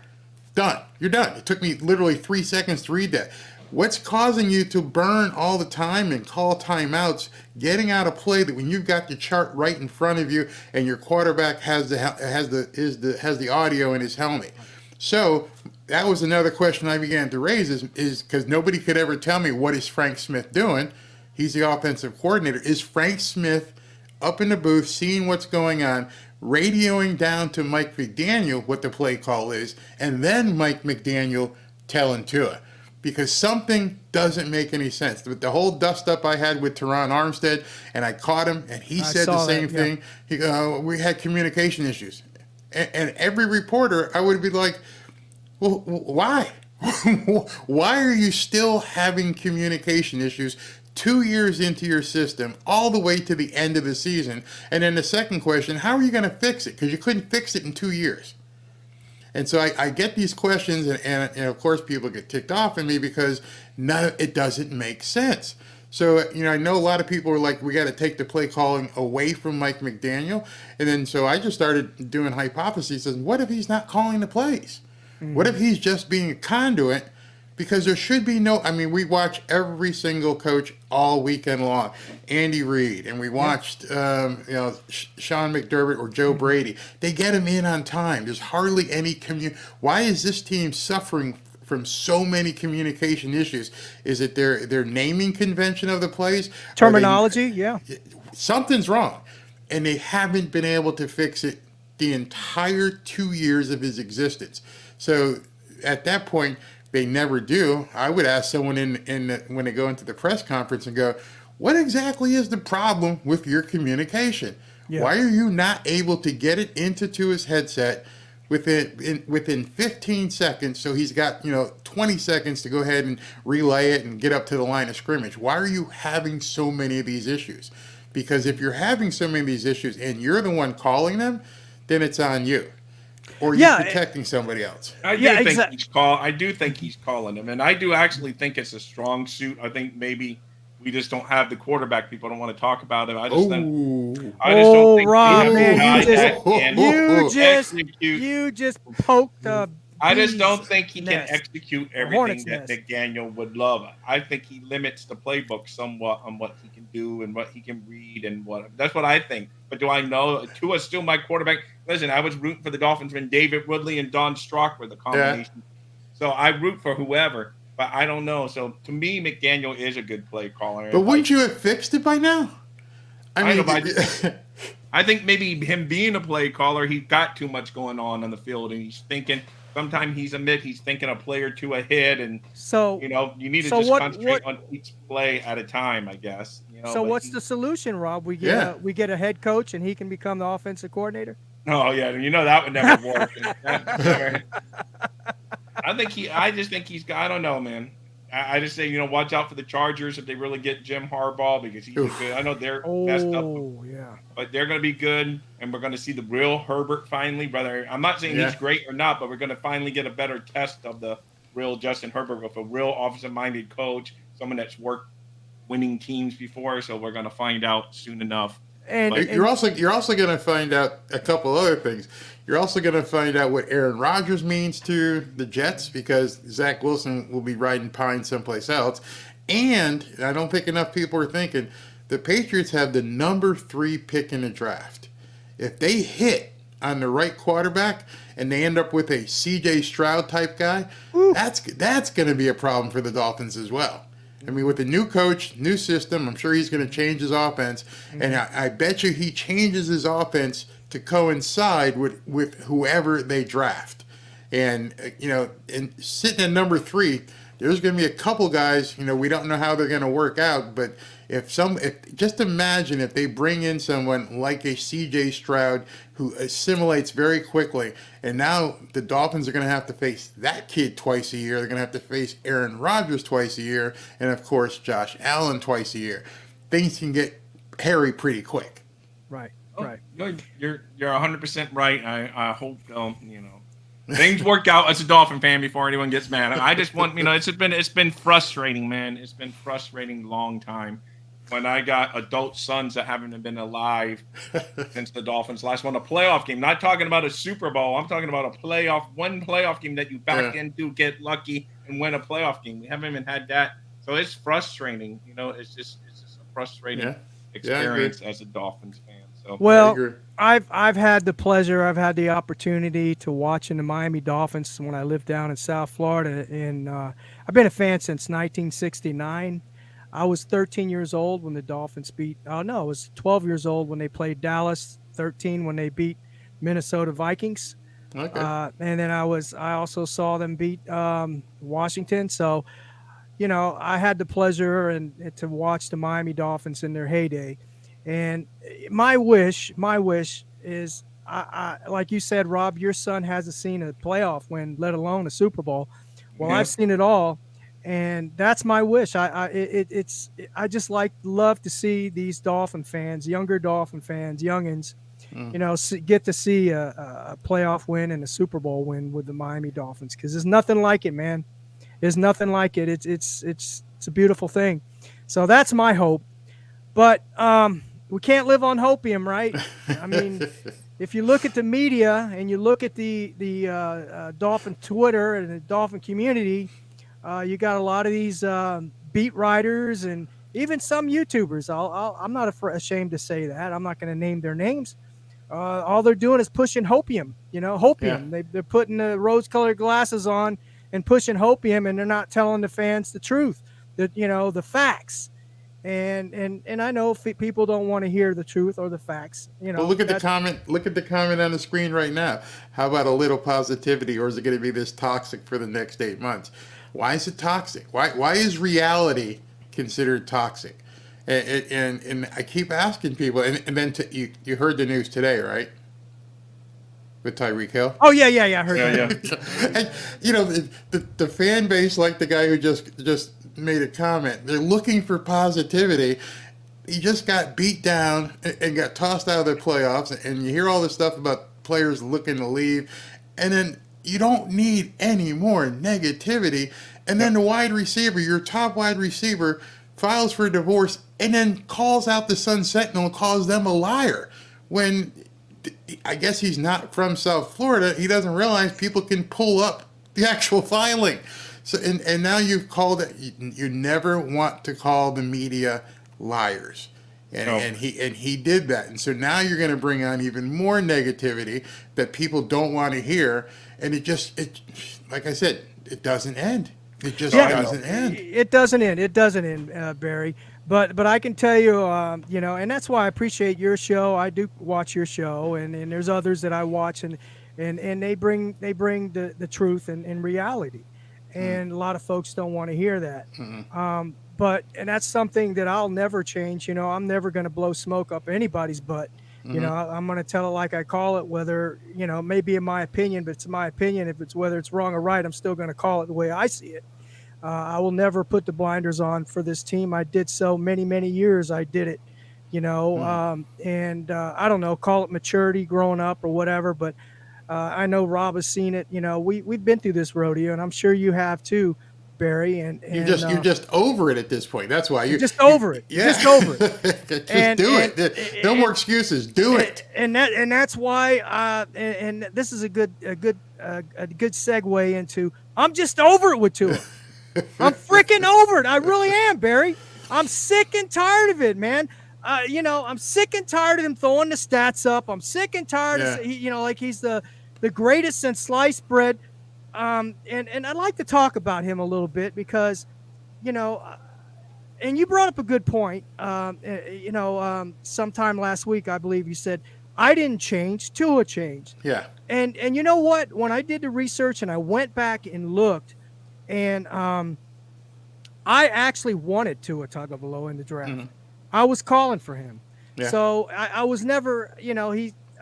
F: Done. You're done. It took me literally 3 seconds to read that. What's causing you to burn all the time and call timeouts, getting out of play that when you've got the chart right in front of you and your quarterback has the audio in his helmet? So that was another question I began to raise is because nobody could ever tell me what is Frank Smith doing. He's the offensive coordinator. Is Frank Smith up in the booth seeing what's going on, radioing down to Mike McDaniel what the play call is, and then Mike McDaniel telling Tua? Because something doesn't make any sense. The whole dust-up I had with Teron Armstead, and I caught him, and he said the same thing. We had communication issues. And every reporter, I would be like, well, why? Why are you still having communication issues 2 years into your system, all the way to the end of the season? And then the second question, how are you going to fix it? Because you couldn't fix it in 2 years. And so I get these questions, and of course people get ticked off at me because it doesn't make sense. So, I know a lot of people are like, we got to take the play calling away from Mike McDaniel. And then so I just started doing hypotheses. What if he's not calling the plays? Mm-hmm. What if he's just being a conduit? Because there should be we watch every single coach all weekend long. Andy Reid, and we watched, Sean McDermott or Joe Brady. They get him in on time. There's hardly any Why is this team suffering from so many communication issues? Is it their naming convention of the plays?
C: Terminology,
F: Something's wrong. And they haven't been able to fix it the entire 2 years of his existence. So at that point, they never do. I would ask someone when they go into the press conference and go, what exactly is the problem with your communication? Yeah. Why are you not able to get it into Tua's headset within 15 seconds so he's got 20 seconds to go ahead and relay it and get up to the line of scrimmage? Why are you having so many of these issues? Because if you're having so many of these issues and you're the one calling them, then it's on you. Or you're protecting somebody else.
E: I do think he's calling him, and I do actually think it's a strong suit. I think maybe we just don't have the quarterback. People don't want to talk about him. I just don't think
C: Rob, man, you just poked the
E: I just don't
C: bee's
E: think he can
C: nest,
E: execute
C: a hornet's
E: everything that
C: nest.
E: McDaniel would love. I think he limits the playbook somewhat on what he can do and what he can read and what. That's what I think. But do I know Tua's still my quarterback? Listen, I was rooting for the Dolphins when David Woodley and Don Strock were the combination. So I root for whoever, but I don't know. So to me, McDaniel is a good play caller.
F: But wouldn't you have fixed it by now?
E: I know, but I think maybe him being a play caller, he's got too much going on the field, and he's thinking. Sometimes he's thinking a play or two ahead, and
C: So
E: you need to
C: so
E: just
C: what-
E: concentrate
C: what-
E: on each play at a time, I guess.
C: So what's the solution, Rob? We get a head coach and he can become the offensive coordinator.
E: Oh yeah, that would never work. I just think he's. I don't know, man. I just say watch out for the Chargers if they really get Jim Harbaugh because he's good. I know they're messed up.
C: Oh yeah.
E: But they're going to be good, and we're going to see the real Herbert finally, brother. I'm not saying he's great or not, but we're going to finally get a better test of the real Justin Herbert with a real offensive-minded coach, someone that's worked winning teams before. So we're going to find out soon enough.
C: And
F: you're also going to find out a couple other things. You're also going to find out what Aaron Rodgers means to the Jets because Zach Wilson will be riding pine someplace else. And I don't think enough people are thinking the Patriots have the number 3 pick in the draft. If they hit on the right quarterback and they end up with a C.J. Stroud type guy, that's going to be a problem for the Dolphins as well. I mean, with the new coach, new system, I'm sure he's going to change his offense. And I bet you he changes his offense to coincide with whoever they draft. And, and sitting at number 3, there's going to be a couple guys, we don't know how they're going to work out. But just imagine if they bring in someone like a C.J. Stroud who assimilates very quickly. And now the Dolphins are going to have to face that kid twice a year. They're going to have to face Aaron Rodgers twice a year. And, of course, Josh Allen twice a year. Things can get hairy pretty quick.
C: Right.
E: You're 100% right. I hope things work out as a Dolphin fan before anyone gets mad. I just want it's been frustrating, man. It's been frustrating long time. When I got adult sons that haven't been alive since the Dolphins last won a playoff game. Not talking about a Super Bowl. I'm talking about one playoff game that you back into, get lucky, and win a playoff game. We haven't even had that. So it's frustrating. It's just a frustrating experience as a Dolphins fan. So
C: well, I've had the opportunity to watch in the Miami Dolphins when I lived down in South Florida, and I've been a fan since 1969. I was 13 years old when the Dolphins I was 12 years old when they played Dallas, 13 when they beat Minnesota Vikings.
F: Okay.
C: And then I also saw them beat Washington. So, I had the pleasure to watch the Miami Dolphins in their heyday. And my wish is, I like you said, Rob, your son hasn't seen a playoff win, let alone a Super Bowl. Well, I've seen it all. And that's my wish. I just love to see these Dolphin fans, younger Dolphin fans, youngins, get to see a playoff win and a Super Bowl win with the Miami Dolphins because there's nothing like it, man. There's nothing like it. It's a beautiful thing. So that's my hope. But we can't live on hopium, right? I mean, if you look at the media and you look at the Dolphin Twitter and the Dolphin community. You got a lot of these beat writers and even some YouTubers. I'm not ashamed to say that. I'm not going to name their names. All they're doing is pushing hopium. Hopium. Yeah. They're putting the rose-colored glasses on and pushing hopium, and they're not telling the fans the truth. The facts. And I know people don't want to hear the truth or the facts.
F: Well, look at the comment. Look at the comment on the screen right now. How about a little positivity, or is it going to be this toxic for the next 8 months? Why is it toxic? Why is reality considered toxic? And I keep asking people, and then you heard the news today, right? With Tyreek Hill.
C: Oh yeah, I heard that.
F: Yeah. And the fan base, like the guy who just made a comment, they're looking for positivity. He just got beat down and got tossed out of the playoffs, and you hear all this stuff about players looking to leave, and then you don't need any more negativity. And then the wide receiver, your top wide receiver, files for divorce and then calls out the Sun Sentinel and calls them a liar. When I guess he's not from South Florida, he doesn't realize people can pull up the actual filing. So and now you've called it. You never want to call the media liars. And he did that. And so now you're going to bring on even more negativity that people don't want to hear. And it like I said, it doesn't end. It just doesn't end.
C: It doesn't end. It doesn't end, Barry. But I can tell you, and that's why I appreciate your show. I do watch your show, and there's others that I watch, and they bring the truth and reality. And a lot of folks don't want to hear that. Mm-hmm. And that's something that I'll never change. I'm never going to blow smoke up anybody's butt. Mm-hmm. I'm going to tell it like I call it, whether, maybe in my opinion, but it's my opinion. If it's whether it's wrong or right, I'm still going to call it the way I see it. I will never put the blinders on for this team. I did so many, many years. I did it, and I don't know, call it maturity growing up or whatever. But I know Rob has seen it. We've been through this rodeo, and I'm sure you have too, Barry. And
F: you're just over it at this point. That's why you're
C: just over it. Yeah. Just over it.
F: Just do it. No more excuses. Do it.
C: And that's why. And this is a good segue into. I'm just over it with Tua. I'm freaking over it. I really am, Barry. I'm sick and tired of it, man. I'm sick and tired of him throwing the stats up. I'm sick and tired of, like he's the greatest since sliced bread. And I'd like to talk about him a little bit because, and you brought up a good point. Sometime last week, I believe you said, I didn't change, Tua changed.
F: Yeah.
C: And you know what? When I did the research and I went back and looked, and I actually wanted Tua Tagovailoa in the draft. Mm-hmm. I was calling for him. Yeah. So I was never,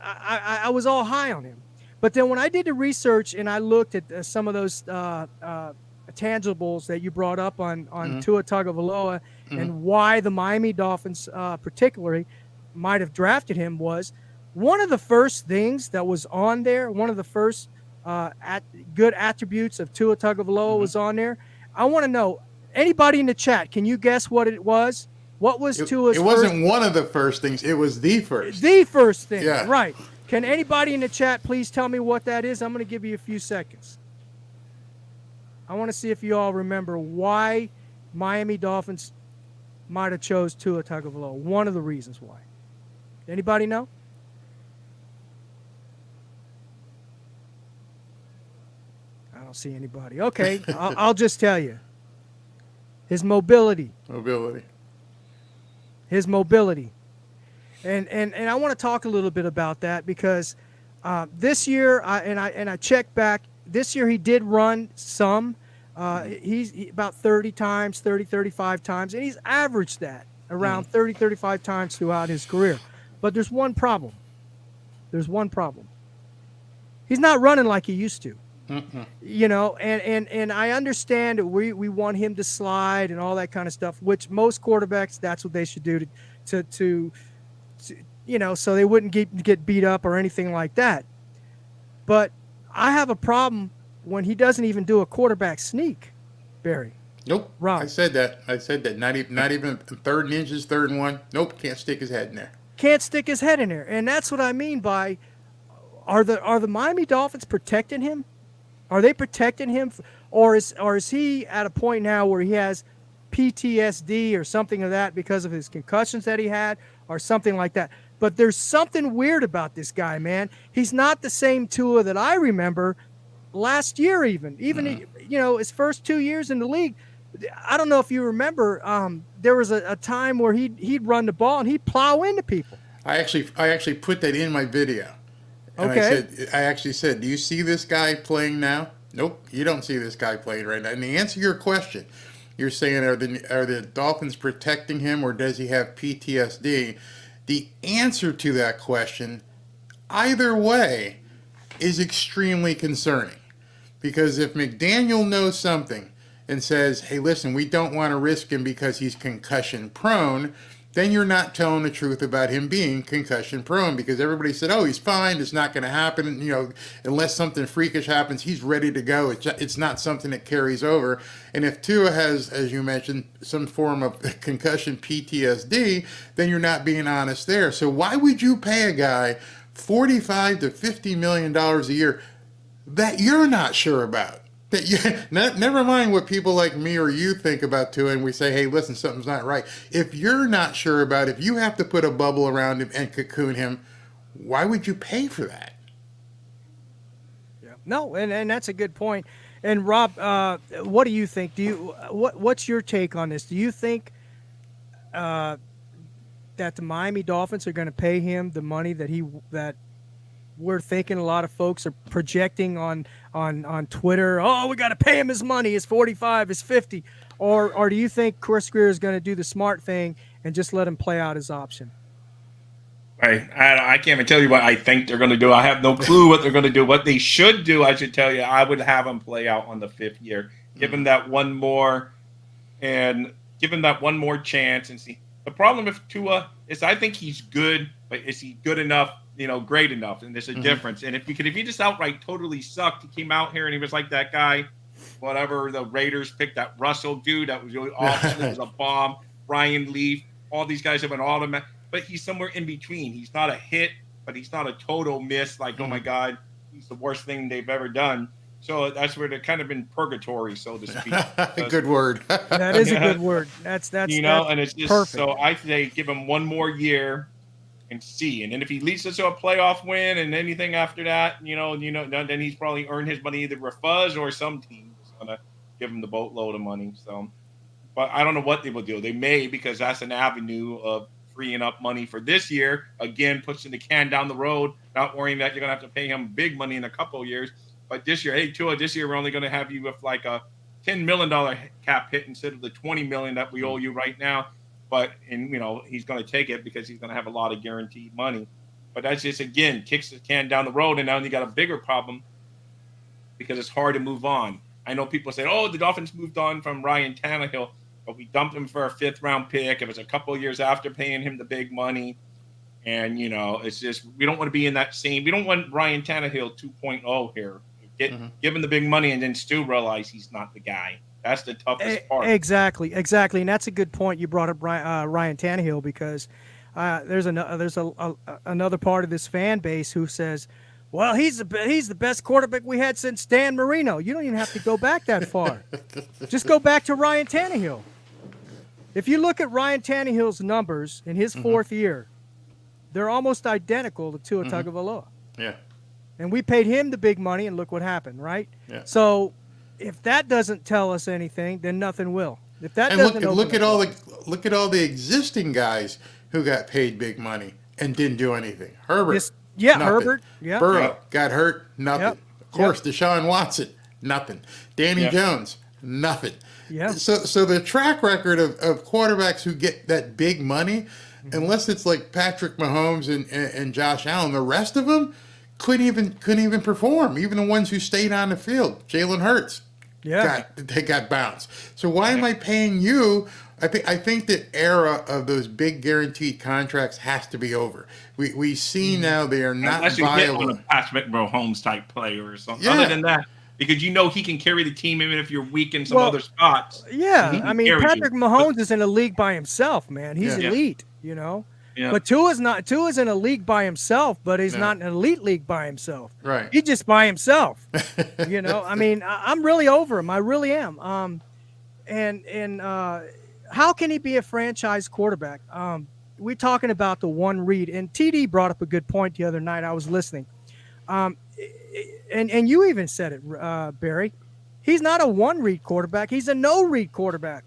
C: I was all high on him. But then when I did the research and I looked at some of those tangibles that you brought up on mm-hmm. Tua Tagovailoa mm-hmm. and why the Miami Dolphins particularly might have drafted him, was one of the first things that was on there, one of the first good attributes of Tua Tagovailoa mm-hmm. was on there. I want to know, anybody in the chat, can you guess what it was? What was Tua's
F: It wasn't one of the first things. It was the first.
C: The first thing,
F: yeah.
C: Right. Can anybody in the chat please tell me what that is? I'm going to give you a few seconds. I want to see if you all remember why Miami Dolphins might have chose Tua Tagovailoa. One of the reasons why. Anybody know? I don't see anybody. Okay, I'll just tell you. His mobility. His mobility. And I want to talk a little bit about that because this year, I checked back, this year he did run some. He's about 35 times, and he's averaged that around 35 times throughout his career. But there's one problem. He's not running like he used to. Mm-hmm. And I understand that we want him to slide and all that kind of stuff, which most quarterbacks, that's what they should do to so they wouldn't get beat up or anything like that. But I have a problem when he doesn't even do a quarterback sneak, Barry.
F: Nope. Rob. I said that. Not even 3rd and inches, 3rd and 1. Nope. Can't stick his head in there.
C: And that's what I mean by, are the Miami Dolphins protecting him? Are they protecting him, or is he at a point now where he has PTSD or something of that because of his concussions that he had or something like that? But there's something weird about this guy, man. He's not the same Tua that I remember last year even his first 2 years in the league. I don't know if you remember, there was a time where he'd run the ball and he'd plow into people.
F: I actually put that in my video. And
C: okay.
F: I actually said, do you see this guy playing now? Nope, you don't see this guy playing right now. And to answer your question, you're saying, are the Dolphins protecting him, or does he have PTSD? The answer to that question, either way, is extremely concerning. Because if McDaniel knows something and says, hey, listen, we don't want to risk him because he's concussion prone, then you're not telling the truth about him being concussion prone, because everybody said, oh, he's fine, it's not going to happen, unless something freakish happens, he's ready to go. It's not something that carries over. And if Tua has, as you mentioned, some form of concussion PTSD, then you're not being honest there. So why would you pay a guy $45 to $50 million a year that you're not sure about? Never mind what people like me or you think about Tua, and we say, hey, listen, something's not right. If you're not sure about it, if you have to put a bubble around him and cocoon him, why would you pay for that?
C: Yeah. No, and that's a good point. And Rob, what do you think? What's your take on this? Do you think that the Miami Dolphins are going to pay him the money that we're thinking a lot of folks are projecting on Twitter? Oh, we got to pay him his money. His 45, his 50, or do you think Chris Greer is going to do the smart thing and just let him play out his option?
E: I can't even tell you what I think they're going to do. I have no clue what they're going to do. What they should do, I should tell you, I would have him play out on the 5th year, give him that one more, and give him that one more chance and see. The problem with Tua is I think he's good, but is he good enough? Great enough, and there's a difference. And if he just outright totally sucked, he came out here and he was like that guy, whatever the Raiders picked, that Russell dude that was really awesome. It was a bomb. Brian Leaf, all these guys have been automatic, but he's somewhere in between. He's not a hit, but he's not a total miss. Like, oh my God, he's the worst thing they've ever done. So that's where they're kind of in purgatory, so to speak.
F: Good word.
C: That is a good word. That's
E: and it's just
C: perfect.
E: So I say give him one more year and see. And then if he leads us to a playoff win and anything after that, then he's probably earned his money either with Fuzz or some team is going to give him the boatload of money. So, but I don't know what they will do. They may, because that's an avenue of freeing up money for this year. Again, pushing the can down the road, not worrying that you're going to have to pay him big money in a couple of years. But this year, hey, Tua, this year we're only going to have you with like a $10 million cap hit instead of the $20 million that we owe you right now. But he's going to take it because he's going to have a lot of guaranteed money. But that's just, again, kicks the can down the road, and now you got a bigger problem because it's hard to move on. I know people say, oh, the Dolphins moved on from Ryan Tannehill, but we dumped him for a 5th-round pick. It was a couple of years after paying him the big money. And, it's just we don't want to be in that same – we don't want Ryan Tannehill 2.0 here. Give him the big money and then still realize he's not the guy. That's the toughest part.
C: Exactly, and that's a good point. You brought up Ryan Tannehill because there's another part of this fan base who says, "Well, he's the best quarterback we had since Dan Marino." You don't even have to go back that far. Just go back to Ryan Tannehill. If you look at Ryan Tannehill's numbers in his 4th year, they're almost identical to Tua Tagovailoa.
F: Yeah.
C: And we paid him the big money, and look what happened, right?
F: Yeah.
C: So if that doesn't tell us anything, then nothing will. If that
F: and
C: doesn't
F: look at all the existing guys who got paid big money and didn't do anything. Herbert, nothing.
C: Herbert, yeah,
F: Burrow got hurt, nothing.
C: Yep.
F: Of course, Deshaun Watson, nothing. Danny Jones, nothing.
C: Yeah.
F: So the track record of quarterbacks who get that big money, unless it's like Patrick Mahomes and Josh Allen, the rest of them couldn't even perform. Even the ones who stayed on the field, Jalen Hurts, they got bounced. So why am I paying you? I think the era of those big guaranteed contracts has to be over. We see now they are not
E: unless you
F: viable.
E: hit on a Patrick Mahomes type player or something.
F: Yeah.
E: Other than that, because he can carry the team even if you're weak in some other spots.
C: Yeah, I mean Patrick Mahomes is in a league by himself, man. He's elite, Yeah. But Tua's in a league by himself, but he's not in an elite league by himself.
F: Right.
C: He's just by himself. I mean, I'm really over him. I really am. And how can he be a franchise quarterback? We're talking about the one read, and TD brought up a good point the other night. I was listening. And you even said it, Barry. He's not a one-read quarterback. He's a no-read quarterback.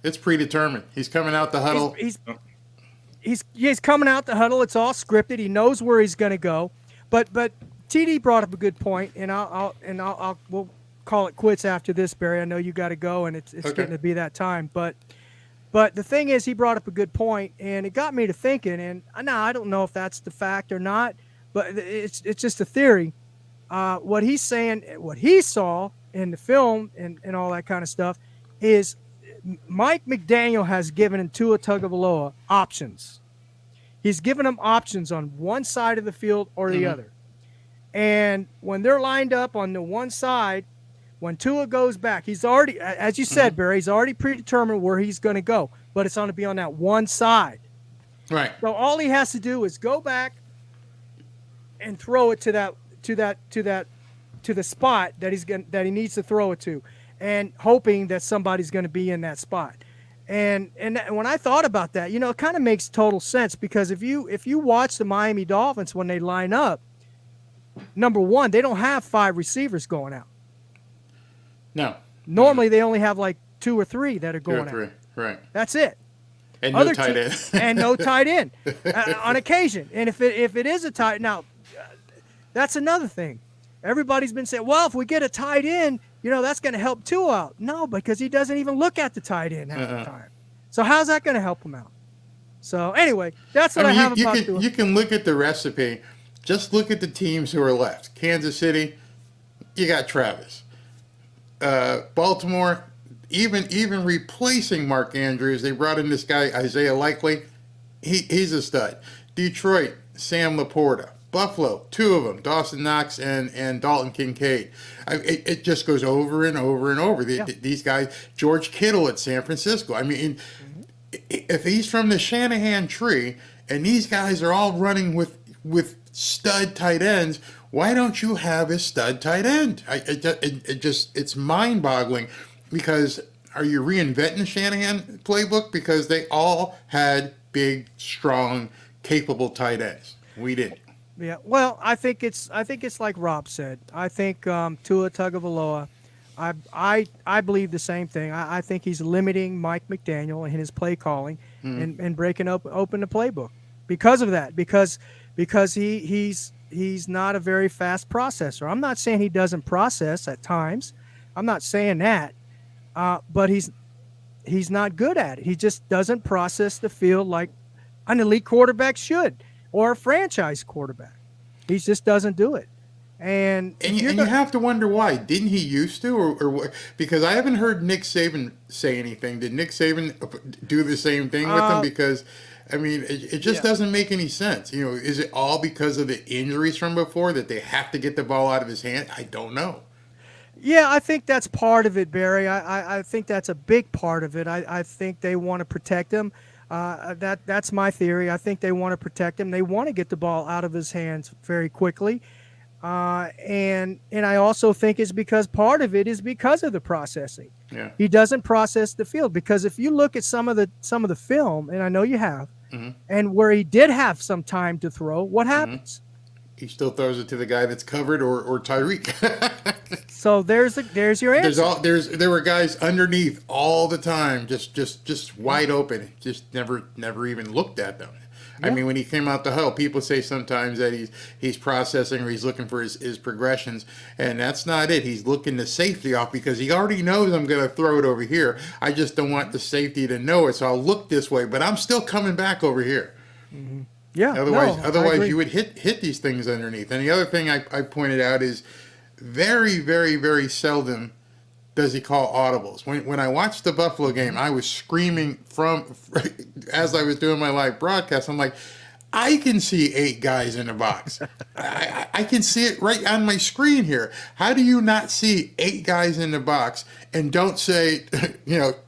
F: It's predetermined. He's coming out the huddle.
C: He's coming out the huddle. It's all scripted. He knows where he's going to go. But TD brought up a good point, and we'll call it quits after this, Barry. I know you got to go, and it's getting to be that time. But the thing is, he brought up a good point, and it got me to thinking. And now I don't know if that's the fact or not, but it's just a theory. What he's saying, what he saw in the film and all that kind of stuff is Mike McDaniel has given Tua Tagovailoa options. He's given him options on one side of the field or the other. And when they're lined up on the one side, when Tua goes back, he's already, as you said, Barry, he's already predetermined where he's going to go, but it's going to be on that one side.
F: Right.
C: So all he has to do is go back and throw it to that to the spot that he needs to throw it to, and hoping that somebody's going to be in that spot. And when I thought about that, it kind of makes total sense, because if you watch the Miami Dolphins when they line up, number one, they don't have 5 receivers going out.
F: No.
C: Normally they only have like 2 or 3 that are going out.
F: Right.
C: That's it.
F: And no tight end.
C: And no tight end on occasion. And if it is a tight, now that's another thing. Everybody's been saying, well, if we get a tight end, that's going to help Tua out. No, because he doesn't even look at the tight end half the time. So how's that going to help him out? So anyway, that's what I have about Tua.
F: You can look at the recipe. Just look at the teams who are left. Kansas City, you got Travis. Baltimore, even replacing Mark Andrews, they brought in this guy Isaiah Likely. He's a stud. Detroit, Sam Laporta. Buffalo, 2 of them, Dawson Knox and Dalton Kincaid. It just goes over and over and over. These guys, George Kittle at San Francisco. I mean, if he's from the Shanahan tree and these guys are all running with stud tight ends, why don't you have a stud tight end? It's mind-boggling, because are you reinventing the Shanahan playbook? Because they all had big, strong, capable tight ends. We didn't.
C: Yeah, well, I think it's like Rob said. I think Tua Tagovailoa, I believe the same thing. I think he's limiting Mike McDaniel in his play calling and breaking open the playbook because of that. Because he's not a very fast processor. I'm not saying he doesn't process at times. I'm not saying that, but he's not good at it. He just doesn't process the field like an elite quarterback should, or a franchise quarterback. He just doesn't do it. And you
F: have to wonder why. Didn't he used to? Or because I haven't heard Nick Saban say anything. Did Nick Saban do the same thing with him? Because, I mean, it just doesn't make any sense. Is it all because of the injuries from before that they have to get the ball out of his hand? I don't know.
C: Yeah, I think that's part of it, Barry. I think that's a big part of it. I think they want to protect him. That's my theory. I think they want to protect him. They want to get the ball out of his hands very quickly, and I also think it's because part of it is because of the processing.
F: Yeah.
C: He doesn't process the field, because if you look at some of the film, and I know you have, and where he did have some time to throw, what happens?
F: He still throws it to the guy that's covered or Tyreek.
C: So there's your answer.
F: There were guys underneath all the time, just wide open. Just never even looked at them. Yeah. I mean, when he came out the huddle, people say sometimes that he's processing or he's looking for his progressions, and that's not it. He's looking the safety off because he already knows I'm going to throw it over here. I just don't want the safety to know it, so I'll look this way, but I'm still coming back over here.
C: Mm-hmm. Yeah.
F: Otherwise you would hit these things underneath. And the other thing I pointed out is very, very, very seldom does he call audibles. When I watched the Buffalo game, I was screaming as I was doing my live broadcast. I'm like, I can see 8 guys in the box. I can see it right on my screen here. How do you not see 8 guys in the box and don't say,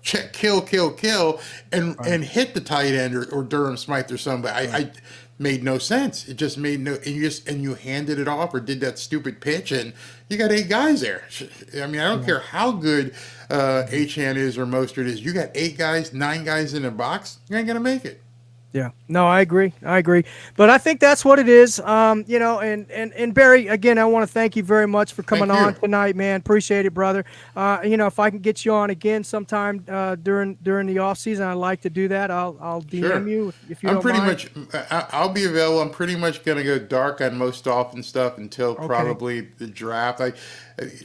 F: check, kill, and hit the tight end or Durham Smythe or somebody? I made no sense. It just made no. And you handed it off or did that stupid pitch, and you got 8 guys there. I mean, I don't care how good Achane is or Mostert is. You got 8 guys, 9 guys in the box. You ain't gonna make it.
C: Yeah, no, I agree. But I think that's what it is. And Barry, again, I want to thank you very much for coming on tonight, man. Appreciate it, brother. If I can get you on again sometime during the off season, I'd like to do that. I'll DM you if you don't mind.
F: I'll be available. I'm pretty much going to go dark on most Dolphin stuff until probably the draft.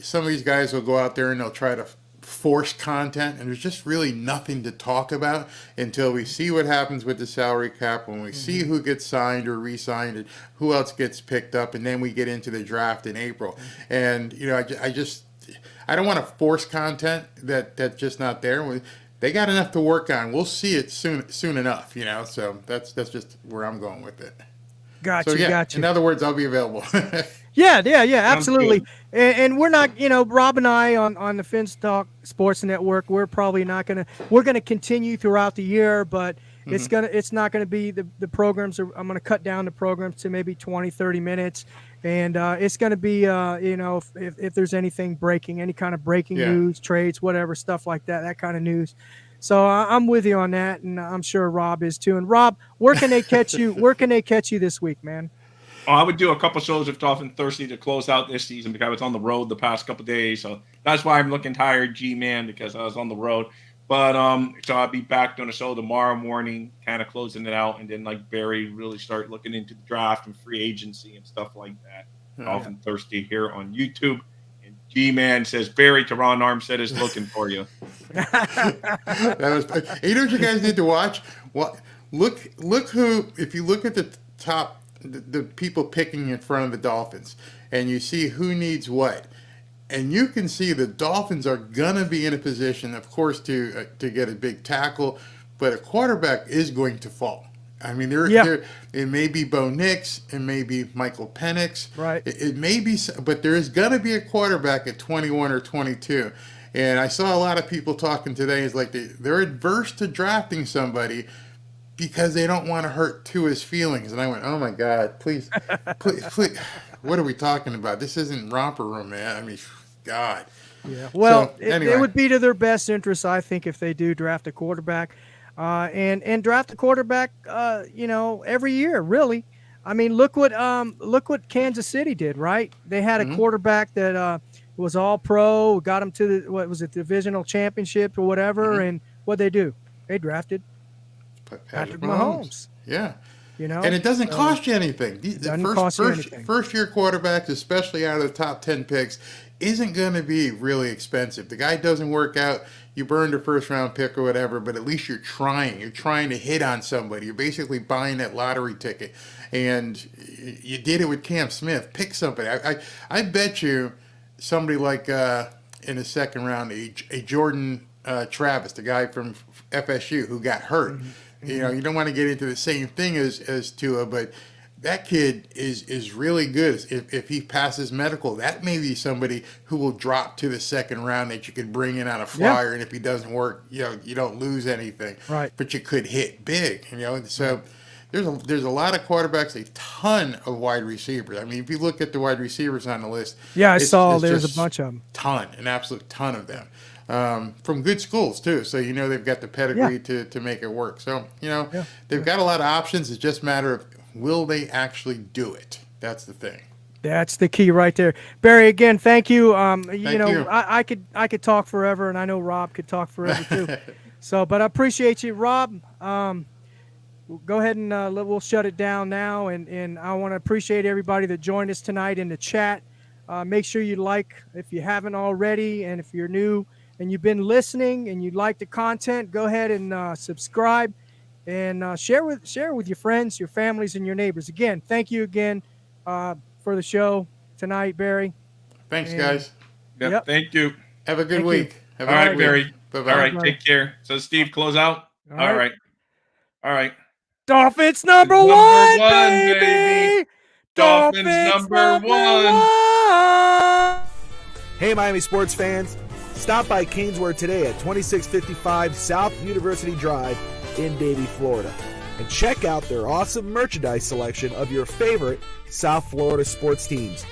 F: Some of these guys will go out there and they'll try to force content, and there's just really nothing to talk about until we see what happens with the salary cap, when we see who gets signed or re-signed and who else gets picked up, and then we get into the draft in April. And I don't want to force content that's just not there. They got enough to work on. We'll see it soon enough, so that's just where I'm going with it.
C: Gotcha.
F: In other words, I'll be available.
C: Yeah, absolutely. And we're not, Rob and I on the Fins Talk Sports Network, we're probably not we're going to continue throughout the year, but It's not gonna be the programs I'm gonna cut down the programs to maybe 20, 30 minutes, and it's gonna be if there's anything breaking, any kind of breaking news, trades, whatever stuff like that kind of news. So I'm with you on that, and I'm sure Rob is too. And Rob, where can they catch you? Where can they catch you this week, man?
E: Oh, I would do a couple shows with Dolphin Thirsty to close out this season because I was on the road the past couple of days. So that's why I'm looking tired, G-Man, because I was on the road. But so I'll be back doing a show tomorrow morning, kind of closing it out, and then like Barry really start looking into the draft and free agency and stuff like that. Dolphin Thirsty here on YouTube. And G-Man says Barry Teron Armstead is looking for you.
F: You know what you guys need to watch? Look who, if you look at the top, the people picking in front of the Dolphins, and you see who needs what, and you can see the Dolphins are gonna be in a position, of course, to get a big tackle, but a quarterback is going to fall. I mean, it may be Bo Nix, it may be Michael Penix,
C: right?
F: It may be, but there is gonna be a quarterback at 21 or 22. And I saw a lot of people talking today. It's like they're adverse to drafting somebody because they don't want to hurt Tua's feelings. And I went, oh my God, please. What are we talking about? This isn't Romper Room, man. I mean, God.
C: Yeah. Well,
F: so, anyway.
C: It would be to their best interest, I think, if they do draft a quarterback, and draft a quarterback, every year, really. I mean, look what Kansas City did, right? They had a quarterback that was all pro, got him to the divisional championship or whatever, and what they do? They drafted Patrick Mahomes.
F: Yeah.
C: And
F: it doesn't cost you anything. First year quarterbacks, especially out of the top 10 picks, isn't going to be really expensive. The guy doesn't work out, you burned a first round pick or whatever, but at least you're trying. You're trying to hit on somebody. You're basically buying that lottery ticket. And you did it with Cam Smith. Pick somebody. I bet you somebody like in the second round, a Jordan Travis, the guy from FSU who got hurt. You don't want to get into the same thing as Tua, but that kid is really good. If he passes medical, that may be somebody who will drop to the second round that you could bring in on a flyer. And if he doesn't work, you don't lose anything.
C: Right.
F: But you could hit big. So there's a lot of quarterbacks, a ton of wide receivers. I mean, if you look at the wide receivers on the list,
C: I saw there's a bunch of them.
F: An absolute ton of them. From good schools too, so they've got the pedigree to make it work. So they've got a lot of options. It's just a matter of will they actually do it. That's the thing.
C: That's the key right there, Barry. Again, thank you.
F: Thank you.
C: I could talk forever, and I know Rob could talk forever too. So, but I appreciate you, Rob. Go ahead and we'll shut it down now, and I want to appreciate everybody that joined us tonight in the chat. Make sure you like if you haven't already, and if you're new and you've been listening and you like the content, go ahead and subscribe and share with your friends, your families, and your neighbors. Again, thank you again for the show tonight, Barry.
F: Thanks, guys.
E: Yep. Thank you.
F: Have a good week.
E: All right, Barry.
F: Bye-bye.
E: All right, take care. So, Steve, close out. All right.
C: Dolphins number one, baby.
E: Dolphins number one.
A: Hey, Miami sports fans. Stop by Canesware today at 2655 South University Drive in Davie, Florida, and check out their awesome merchandise selection of your favorite South Florida sports teams.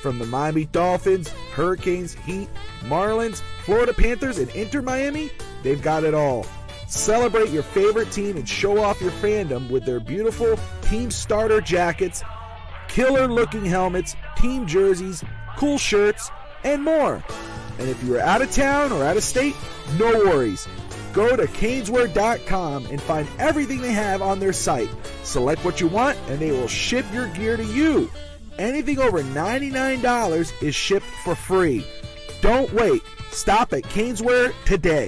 A: From the Miami Dolphins, Hurricanes, Heat, Marlins, Florida Panthers, and Inter Miami, they've got it all. Celebrate your favorite team and show off your fandom with their beautiful team starter jackets, killer-looking helmets, team jerseys, cool shirts, and more. And if you are out of town or out of state, no worries. Go to caneswear.com and find everything they have on their site. Select what you want, and they will ship your gear to you. Anything over $99 is shipped for free. Don't wait. Stop at Caneswear today.